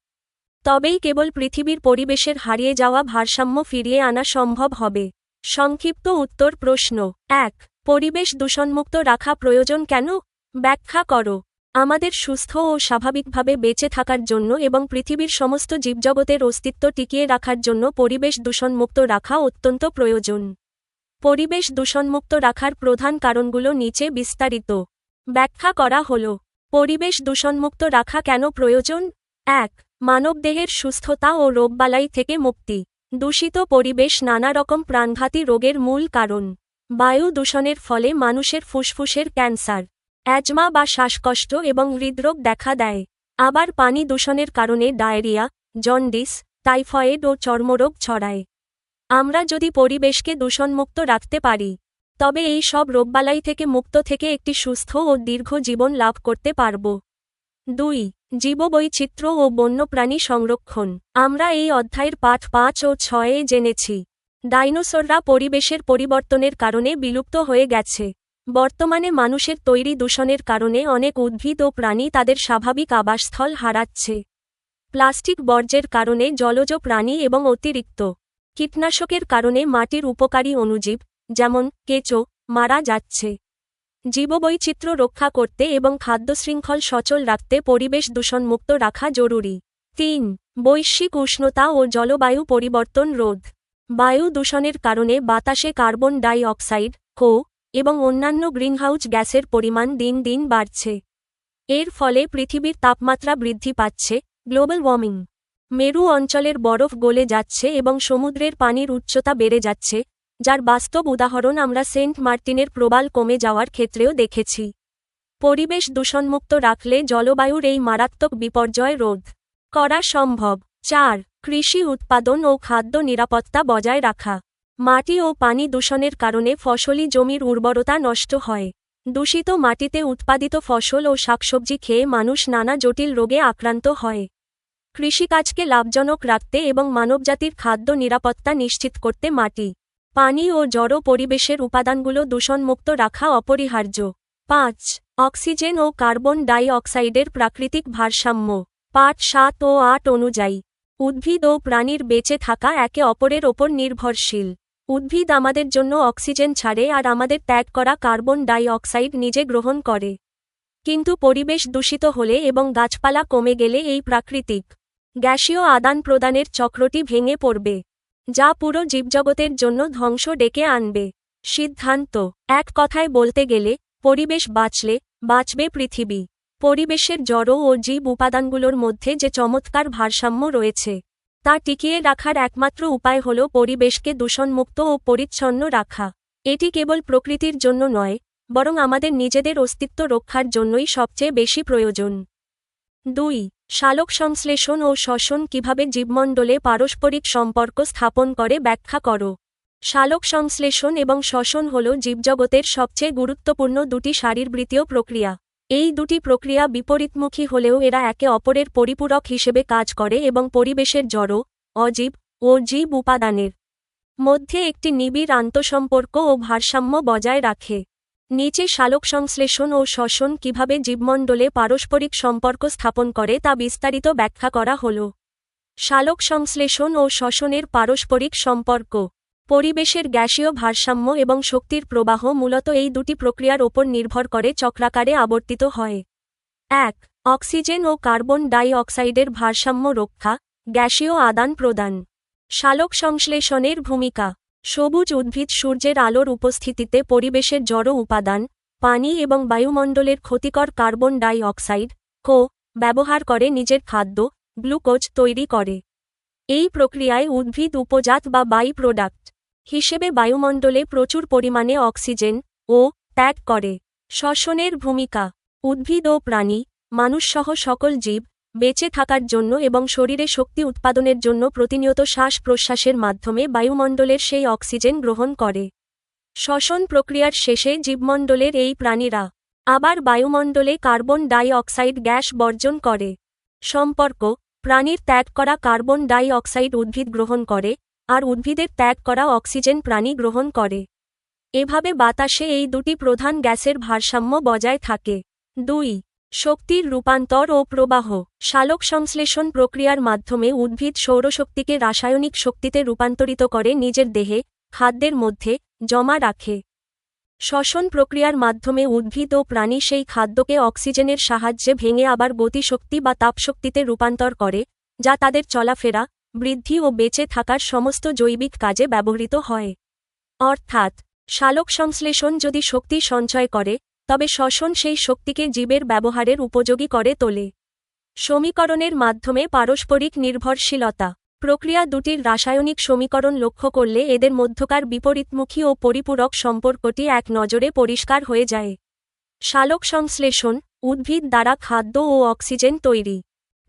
তবেই কেবল পৃথিবীর পরিবেশের হারিয়ে যাওয়া ভারসাম্য ফিরিয়ে আনা সম্ভব হবে। সংক্ষিপ্ত উত্তর প্রশ্ন ১. পরিবেশ দূষণমুক্ত রাখা প্রয়োজন কেন? ব্যাখ্যা করো। আমাদের সুস্থ ও স্বাভাবিকভাবে বেঁচে থাকার জন্য এবং পৃথিবীর সমস্ত জীবজগতের অস্তিত্ব টিকিয়ে রাখার জন্য পরিবেশ দূষণমুক্ত রাখা অত্যন্ত প্রয়োজন। পরিবেশ দূষণমুক্ত রাখার প্রধান কারণগুলো নিচে বিস্তারিত ব্যাখ্যা করা হল। পরিবেশ দূষণমুক্ত রাখা কেন প্রয়োজন? ১. মানবদেহের সুস্থতা ও রোগবালাই থেকে মুক্তি। দূষিত পরিবেশ নানা রকম প্রাণঘাতী রোগের মূল কারণ। বায়ু দূষণের ফলে মানুষের ফুসফুসের ক্যান্সার, অ্যাজমা বা শ্বাসকষ্ট এবং হৃদরোগ দেখা দেয়। আবার পানি দূষণের কারণে ডায়রিয়া, জন্ডিস, টাইফয়েড ও চর্মরোগ ছড়ায়। আমরা যদি পরিবেশকে দূষণমুক্ত রাখতে পারি, তবে এই সব রোগবালাই থেকে মুক্ত থেকে একটি সুস্থ ও দীর্ঘ জীবন লাভ করতে পারব। 2. জীববৈচিত্র্য ও বন্যপ্রাণী সংরক্ষণ। আমরা এই অধ্যায়ের পাঠ 5 ও 6 জেনেছি। ডাইনোসররা পরিবেশের পরিবর্তনের কারণে বিলুপ্ত হয়ে গেছে। বর্তমানে মানুষের তৈরি দূষণের কারণে অনেক উদ্ভিদ ও প্রাণী তাদের স্বাভাবিক আবাসস্থল হারাচ্ছে। প্লাস্টিক বর্জ্যের কারণে জলজ প্রাণী এবং অতিরিক্ত কীটনাশকের কারণে মাটির উপকারী অণুজীব, যেমন কেঁচো, মারা যাচ্ছে। জীববৈচিত্র্য রক্ষা করতে এবং খাদ্যশৃঙ্খল সচল রাখতে পরিবেশ দূষণমুক্ত রাখা জরুরি। 3. বৈশ্বিক উষ্ণতা ও জলবায়ু পরিবর্তন রোধ। বায়ু দূষণের কারণে বাতাসে কার্বন ডাই অক্সাইড, CO, এবং অন্যান্য গ্রিনহাউস গ্যাসের পরিমাণ দিন দিন বাড়ছে। এর ফলে পৃথিবীর তাপমাত্রা বৃদ্ধি পাচ্ছে, গ্লোবাল ওয়ার্মিং। মেরু অঞ্চলের বরফ গলে যাচ্ছে এবং সমুদ্রের পানির উচ্চতা বেড়ে যাচ্ছে, যার বাস্তব উদাহরণ আমরা সেন্ট মার্টিনের প্রবাল কমে যাওয়ার ক্ষেত্রেও দেখেছি। পরিবেশ দূষণমুক্ত রাখলে জলবায়ুর এই মারাত্মক বিপর্যয় রোধ করা সম্ভব। 4. কৃষি উৎপাদন ও খাদ্য নিরাপত্তা বজায় রাখা। মাটি ও পানি দূষণের কারণে ফসলি জমির উর্বরতা নষ্ট হয়। দূষিত মাটিতে উৎপাদিত ফসল ও শাকসবজি খেয়ে মানুষ নানা জটিল রোগে আক্রান্ত হয়। কৃষিকাজকে লাভজনক রাখতে এবং মানবজাতির খাদ্য নিরাপত্তা নিশ্চিত করতে মাটি, পানি ও জড় পরিবেশের উপাদানগুলো দূষণমুক্ত রাখা অপরিহার্য। 5. অক্সিজেন ও কার্বন ডাই অক্সাইডের প্রাকৃতিক ভারসাম্য। পাঠ 7 ও 8 অনুযায়ী উদ্ভিদ ও প্রাণীর বেঁচে থাকা একে অপরের ওপর নির্ভরশীল। উদ্ভিদ আমাদের জন্য অক্সিজেন ছাড়ে আর আমাদের ত্যাগ করা কার্বন ডাই অক্সাইড নিজে গ্রহণ করে। কিন্তু পরিবেশ দূষিত হলে এবং গাছপালা কমে গেলে এই প্রাকৃতিক গ্যাসীয় আদান প্রদানের চক্রটি ভেঙে পড়বে, যা পুরো জীবজগতের জন্য ধ্বংস ডেকে আনবে। সিদ্ধান্ত: এক কথায় বলতে গেলে, পরিবেশ বাঁচলে বাঁচবে পৃথিবী। পরিবেশের জড় ও জীব উপাদানগুলোর মধ্যে যে চমৎকার ভারসাম্য রয়েছে, তা টিকিয়ে রাখার একমাত্র উপায় হল পরিবেশকে দূষণমুক্ত ও পরিচ্ছন্ন রাখা। এটি কেবল প্রকৃতির জন্য নয়, বরং আমাদের নিজেদের অস্তিত্ব রক্ষার জন্যই সবচেয়ে বেশি প্রয়োজন। 2. সালোকসংশ্লেষণ ও শ্বসন কিভাবে জীবমণ্ডলে পারস্পরিক সম্পর্ক স্থাপন করে ব্যাখ্যা করো। সালোকসংশ্লেষণ এবং শ্বসন হল জীবজগতের সবচেয়ে গুরুত্বপূর্ণ দুটি শারীরবৃত্তীয় প্রক্রিয়া। এই দুটি প্রক্রিয়া বিপরীতমুখী হলেও এরা একে অপরের পরিপূরক হিসেবে কাজ করে এবং পরিবেশের জড়, অজীব ও জীব উপাদানের মধ্যে একটি নিবিড় আন্তঃসম্পর্ক ও ভারসাম্য বজায় রাখে। নিচে সালোকসংশ্লেষণ ও শ্বসন কিভাবে জীবমণ্ডলে পারস্পরিক সম্পর্ক স্থাপন করে তা বিস্তারিত ব্যাখ্যা করা হল। সালোকসংশ্লেষণ ও শ্বসনের পারস্পরিক সম্পর্ক। পরিবেশের গ্যাসীয় ভারসাম্য এবং শক্তির প্রবাহ মূলত এই দুটি প্রক্রিয়ার ওপর নির্ভর করে চক্রাকারে আবর্তিত হয়। 1. অক্সিজেন ও কার্বন ডাই অক্সাইডের ভারসাম্য রক্ষা, গ্যাসীয় আদান প্রদান। সালোকসংশ্লেষণের ভূমিকা: সবুজ উদ্ভিদ সূর্যের আলোর উপস্থিতিতে পরিবেশের জড় উপাদান, পানি এবং বায়ুমণ্ডলের ক্ষতিকর কার্বন ডাই অক্সাইড, CO, ব্যবহার করে নিজের খাদ্য, গ্লুকোজ তৈরি করে। এই প্রক্রিয়ায় উদ্ভিদ উপজাত বা বাই প্রোডাক্ট হিসেবে বায়ুমণ্ডলে প্রচুর পরিমাণে অক্সিজেন ও ত্যাগ করে। শ্বসনের ভূমিকা: উদ্ভিদ ও প্রাণী, মানুষসহ সকল জীব বেঁচে থাকার জন্য এবং শরীরে শক্তি উৎপাদনের জন্য প্রতিনিয়ত শ্বাস প্রশ্বাসের মাধ্যমে বায়ুমণ্ডলের সেই অক্সিজেন গ্রহণ করে। শ্বসন প্রক্রিয়ার শেষে জীবমণ্ডলের এই প্রাণীরা আবার বায়ুমণ্ডলে কার্বন ডাই অক্সাইড গ্যাস বর্জন করে। সম্পর্ক: প্রাণীর ত্যাগ করা কার্বন ডাই অক্সাইড উদ্ভিদ গ্রহণ করে, আর উদ্ভিদের ত্যাগ করা অক্সিজেন প্রাণী গ্রহণ করে। এভাবে বাতাসে এই দুটি প্রধান গ্যাসের ভারসাম্য বজায় থাকে। 2. শক্তির রূপান্তর ও প্রবাহ। সালোকসংশ্লেষণ প্রক্রিয়ার মাধ্যমে উদ্ভিদ সৌরশক্তিকে রাসায়নিক শক্তিতে রূপান্তরিত করে নিজের দেহে, খাদ্যের মধ্যে জমা রাখে। শ্বসন প্রক্রিয়ার মাধ্যমে উদ্ভিদ ও প্রাণী সেই খাদ্যকে অক্সিজেনের সাহায্যে ভেঙে আবার গতিশক্তি বা তাপশক্তিতে রূপান্তর করে, যা তাদের চলাফেরা, বৃদ্ধি ও বেঁচে থাকার সমস্ত জৈবিক কাজে ব্যবহৃত হয়। অর্থাৎ, সালোকসংশ্লেষণ যদি শক্তি সঞ্চয় করে, তবে শ্বসন সেই শক্তিকে জীবের ব্যবহারের উপযোগী করে তোলে। সমীকরণের মাধ্যমে পারস্পরিক নির্ভরশীলতা। প্রক্রিয়া দুটির রাসায়নিক সমীকরণ লক্ষ্য করলে এদের মধ্যকার বিপরীতমুখী ও পরিপূরক সম্পর্কটি এক নজরে পরিষ্কার হয়ে যায়। সালোকসংশ্লেষণ, উদ্ভিদ দ্বারা খাদ্য ও অক্সিজেন তৈরি।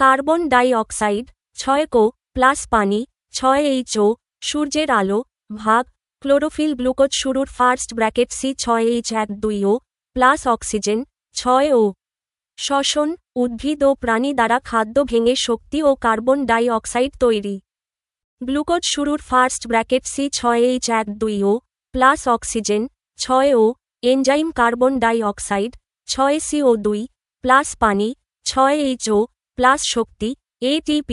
Carbon dioxide 6 CO plus পানি 6 HO, সূর্যের আলো ভাগ, ক্লোরোফিল গ্লুকোজ শুরুর first bracket C 6 H12O plus oxygen 6 O। শ্বসন, উদ্ভিদ ও প্রাণী দ্বারা খাদ্য ভেঙে শক্তি ও কার্বন ডাই অক্সাইড তৈরি। গ্লুকোজ শুরুর first bracket C 6 H12O plus oxygen 6 O। Enzyme carbon dioxide 6 CO2 plus পানি 6 HO প্লাস শক্তি ATP।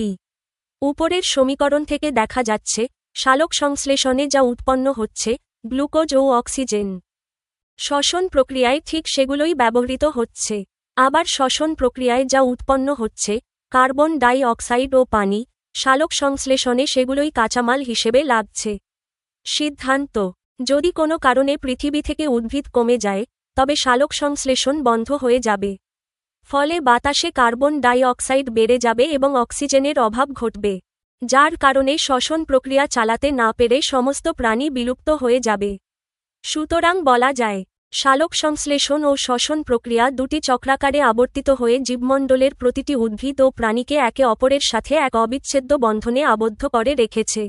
উপরের সমীকরণ থেকে দেখা যাচ্ছে সালোকসংশ্লেষণে যা উৎপন্ন হচ্ছে গ্লুকোজ ও অক্সিজেন। শ্বসন প্রক্রিয়ায় ঠিক সেগুলোই ব্যবহৃত হচ্ছে। আবার শ্বসন প্রক্রিয়ায় যা উৎপন্ন হচ্ছে কার্বন ডাই অক্সাইড ও পানি, সালোকসংশ্লেষণে সেগুলোই কাঁচামাল হিসেবে লাগছে। সিদ্ধান্ত: যদি কোনো কারণে পৃথিবী থেকে উদ্ভিদ কমে যায় তবে সালোকসংশ্লেষণ বন্ধ হয়ে যাবে। ফলে বাতাসে কার্বন ডাই অক্সাইড বেড়ে যাবে এবং অক্সিজেনের অভাব ঘটবে, যার কারণে শ্বসন প্রক্রিয়া চালাতে না পেরে সমস্ত প্রাণী বিলুপ্ত হয়ে যাবে। সুতরাং বলা যায় সালোকসংশ্লেষণ ও শ্বসন প্রক্রিয়া দুটি চক্রাকারে আবর্তিত হয়ে জীবমণ্ডলের প্রতিটি উদ্ভিদ ও প্রাণীকে একে অপরের সাথে এক অবিচ্ছেদ্য বন্ধনে আবদ্ধ করে রেখেছে।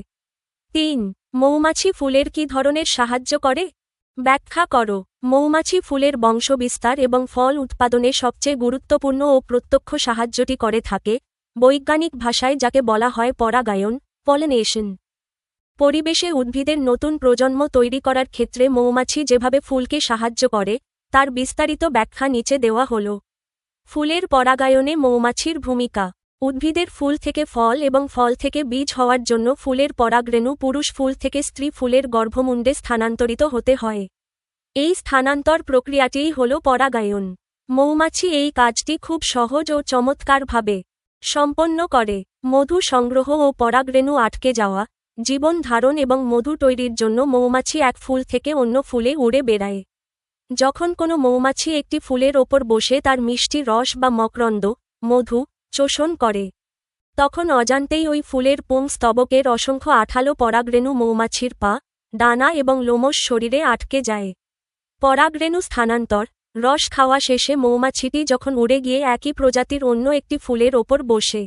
3. মৌমাছি ফুলের কী ধরনের সাহায্য করে? ব্যাখ্যা করো। মৌমাছি ফুলের বংশবিস্তার এবং ফল উৎপাদনে সবচেয়ে গুরুত্বপূর্ণ ও প্রত্যক্ষ সাহায্যটি করে থাকে, বৈজ্ঞানিক ভাষায় যাকে বলা হয় পরাগায়ন, পলিনেশন। পরিবেশে উদ্ভিদের নতুন প্রজন্ম তৈরি করার ক্ষেত্রে মৌমাছি যেভাবে ফুলকে সাহায্য করে তার বিস্তারিত ব্যাখ্যা নিচে দেওয়া হল। ফুলের পরাগায়নে মৌমাছির ভূমিকা। উদ্ভিদের ফুল থেকে ফল এবং ফল থেকে বীজ হওয়ার জন্য ফুলের পরাগরেণু পুরুষ ফুল থেকে স্ত্রী ফুলের গর্ভমুণ্ডে স্থানান্তরিত হতে হয়। এই স্থানান্তর প্রক্রিয়াটিই হল পরাগায়ন। মৌমাছি এই কাজটি খুব সহজ ও চমৎকারভাবে সম্পন্ন করে। মধু সংগ্রহ ও পরাগরেণু আটকে যাওয়া, জীবন ধারণ এবং মধু তৈরির জন্য মৌমাছি এক ফুল থেকে অন্য ফুলে উড়ে বেড়ায়। যখন কোনো মৌমাছি একটি ফুলের ওপর বসে তার মিষ্টি রস বা মকরন্দ, মধু শোষণ করে, তখন অজান্তেই ওই ফুলের পুংস্তবকের অসংখ্য আঠালো পরাগরেণু মৌমাছির পা, ডানা এবং লোমশ শরীরে আটকে যায়। পরাগরেণু স্থানান্তর, রস খাওয়া শেষে মৌমাছিটি যখন উড়ে গিয়ে একই প্রজাতির অন্য একটি ফুলের ওপর বসে,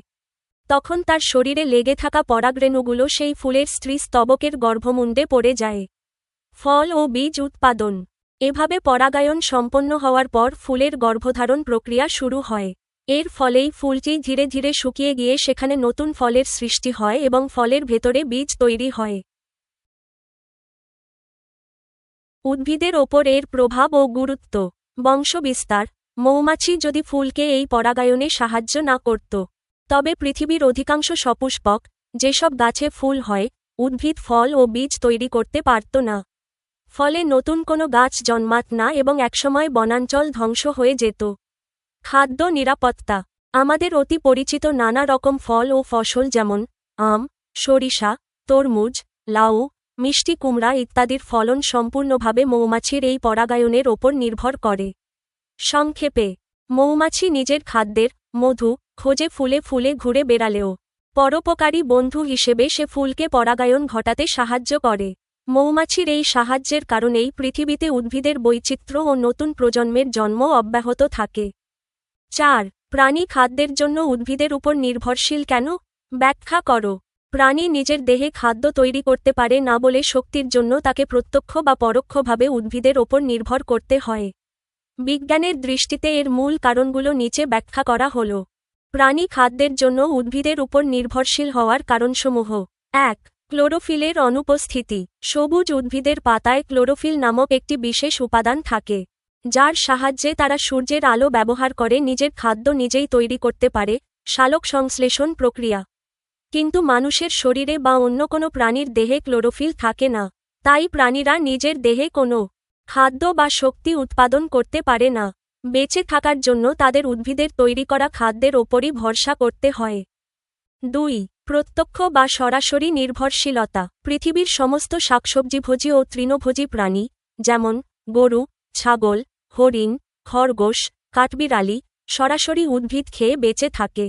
তখন তার শরীরে লেগে থাকা পরাগরেণুগুলো সেই ফুলের স্ত্রী স্তবকের গর্ভমুণ্ডে পড়ে যায়। ফল ও বীজ উৎপাদন। এভাবে পরাগায়ন সম্পন্ন হওয়ার পর ফুলের গর্ভধারণ প্রক্রিয়া শুরু হয়। এর ফলেই ফুলটি ধীরে ধীরে শুকিয়ে গিয়ে সেখানে নতুন ফলের সৃষ্টি হয় এবং ফলের ভেতরে বীজ তৈরি হয়। উদ্ভিদের ওপর এর প্রভাব ও গুরুত্ব। বংশবিস্তার। মৌমাছি যদি ফুলকে এই পরাগায়নে সাহায্য না করত তবে পৃথিবীর অধিকাংশ সপুষ্পক, যেসব গাছে ফুল হয়, উদ্ভিদ ফল ও বীজ তৈরি করতে পারত না। ফলে নতুন কোনো গাছ জন্মাত না এবং একসময় বনাঞ্চল ধ্বংস হয়ে যেত। খাদ্য নিরাপত্তা। আমাদের অতি পরিচিত নানা রকম ফল ও ফসল যেমন আম, সরিষা, তরমুজ, লাউ, মিষ্টি কুমড়া ইত্যাদির ফলন সম্পূর্ণভাবে মৌমাছির এই পরাগায়নের ওপর নির্ভর করে। সংক্ষেপে, মৌমাছি নিজের খাদ্যের, মধু, খোঁজে ফুলে ফুলে ঘুরে বেড়ালেও পরোপকারী বন্ধু হিসেবে সে ফুলকে পরাগায়ন ঘটাতে সাহায্য করে। মৌমাছির এই সাহায্যের কারণেই পৃথিবীতে উদ্ভিদের বৈচিত্র্য ও নতুন প্রজন্মের জন্ম অব্যাহত থাকে। 4. প্রাণী খাদ্যের জন্য উদ্ভিদের উপর নির্ভরশীল কেন? ব্যাখ্যা করো। প্রাণী নিজের দেহে খাদ্য তৈরি করতে পারে না বলে শক্তির জন্য তাকে প্রত্যক্ষ বা পরোক্ষভাবে উদ্ভিদের ওপর নির্ভর করতে হয়। বিজ্ঞানের দৃষ্টিতে এর মূল কারণগুলো নিচে ব্যাখ্যা করা হল। প্রাণী খাদ্যের জন্য উদ্ভিদের উপর নির্ভরশীল হওয়ার কারণসমূহ। 1. ক্লোরোফিলের অনুপস্থিতি। সবুজ উদ্ভিদের পাতায় ক্লোরোফিল নামক একটি বিশেষ উপাদান থাকে, যার সাহায্যে তারা সূর্যের আলো ব্যবহার করে নিজের খাদ্য নিজেই তৈরি করতে পারে, সালোকসংশ্লেষণ প্রক্রিয়া। কিন্তু মানুষের শরীরে বা অন্য কোনো প্রাণীর দেহে ক্লোরোফিল থাকে না, তাই প্রাণীরা নিজের দেহে কোনো খাদ্য বা শক্তি উৎপাদন করতে পারে না। বেঁচে থাকার জন্য তাদের উদ্ভিদের তৈরি করা খাদ্যের ওপরই ভরসা করতে হয়। 2. প্রত্যক্ষ বা সরাসরি নির্ভরশীলতা। পৃথিবীর সমস্ত শাকসবজিভোজী ও তৃণভোজী প্রাণী, যেমন গরু, ছাগল, হরিণ, খরগোশ, কাঠবিড়ালি, সরাসরি উদ্ভিদ খেয়ে বেঁচে থাকে।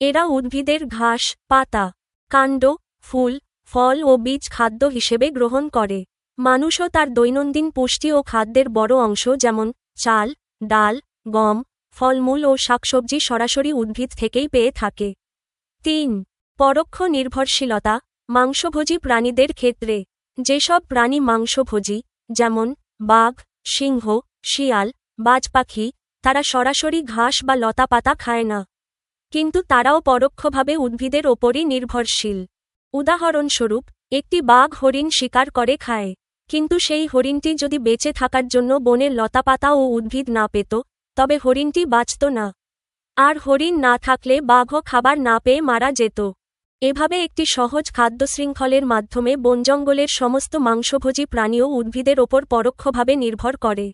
এরা উদ্ভিদের ঘাস, পাতা, কাণ্ড, ফুল, ফল ও বীজ খাদ্য হিসেবে গ্রহণ করে। মানুষও তার দৈনন্দিন পুষ্টি ও খাদ্যের বড় অংশ যেমন চাল, ডাল, গম, ফলমূল ও শাকসবজি সরাসরি উদ্ভিদ থেকেই পেয়ে থাকে। ৩. পরোক্ষ নির্ভরশীলতা, মাংসভোজী প্রাণীদের ক্ষেত্রে। যেসব প্রাণী মাংসভোজী, যেমন বাঘ, সিংহ, শিয়াল, বাজপাখি, তারা সরাসরি ঘাস বা লতাপাতা খায় না। কিন্তু তারাও পরোক্ষভাবে উদ্ভিদের ওপরই নির্ভরশীল। উদাহরণস্বরূপ, একটি বাঘ হরিণ শিকার করে খায়, কিন্তু সেই হরিণটি যদি বেঁচে থাকার জন্য বনের লতাপাতা ও উদ্ভিদ না পেত, তবে হরিণটি বাঁচত না। আর হরিণ না থাকলে বাঘও খাবার না পেয়ে মারা যেত। এভাবে একটি সহজ খাদ্যশৃঙ্খলের মাধ্যমে বনজঙ্গলের সমস্ত মাংসভোজী প্রাণীও উদ্ভিদের ওপর পরোক্ষভাবে নির্ভর করে।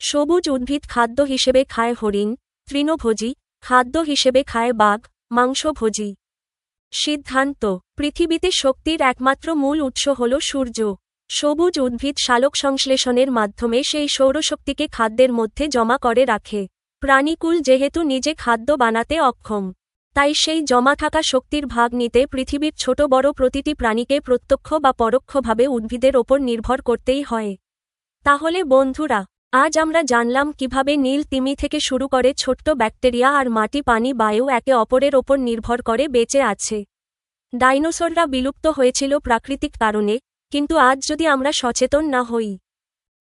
সবুজ উদ্ভিদ খাদ্য হিসেবে খায় হরিণ, তৃণভোজী খাদ্য হিসেবে খায় বাঘ, মাংসভোজী। সিদ্ধান্ত: পৃথিবীতে শক্তির একমাত্র মূল উৎস হল সূর্য। সবুজ উদ্ভিদ সালোকসংশ্লেষণের মাধ্যমে সেই সৌরশক্তিকে খাদ্যের মধ্যে জমা করে রাখে। প্রাণীকুল যেহেতু নিজে খাদ্য বানাতে অক্ষম, তাই সেই জমা থাকা শক্তির ভাগ নিতে পৃথিবীর ছোট বড় প্রতিটি প্রাণীকে প্রত্যক্ষ বা পরোক্ষভাবে উদ্ভিদের ওপর নির্ভর করতেই হয়। তাহলে বন্ধুরা, আজ আমরা জানলাম কিভাবে নীল তিমি থেকে শুরু করে ছোট্ট ব্যাকটেরিয়া আর মাটি, পানি, বায়ু একে অপরের ওপর নির্ভর করে বেঁচে আছে। ডাইনোসররা বিলুপ্ত হয়েছিল প্রাকৃতিক কারণে, কিন্তু আজ যদি আমরা সচেতন না হই,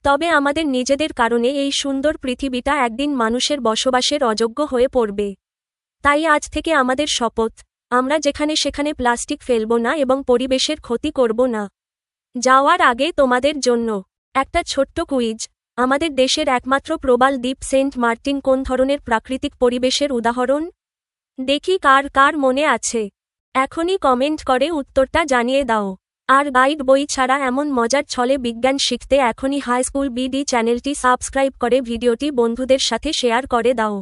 তবে আমাদের নিজেদের কারণে এই সুন্দর পৃথিবীটা একদিন মানুষের বসবাসের অযোগ্য হয়ে পড়বে। তাই আজ থেকে আমাদের শপথ, আমরা যেখানে সেখানে প্লাস্টিক ফেলব না এবং পরিবেশের ক্ষতি করব না। যাওয়ার আগে তোমাদের জন্য একটা ছোট্ট কুইজ। আমাদের দেশের একমাত্র প্রবাল দ্বীপ সেন্ট মার্টিন কোন ধরনের প্রাকৃতিক পরিবেশের উদাহরণ? দেখি কার কার মনে আছে। এখনই কমেন্ট করে উত্তরটা জানিয়ে দাও। আর গাইড বই ছাড়া এমন মজার ছলে বিজ্ঞান শিখতে এখনই হাই স্কুল বিডি চ্যানেলটি সাবস্ক্রাইব করে ভিডিওটি বন্ধুদের সাথে শেয়ার করে দাও।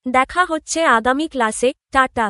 দেখা হচ্ছে আগামী ক্লাসে। টাটা।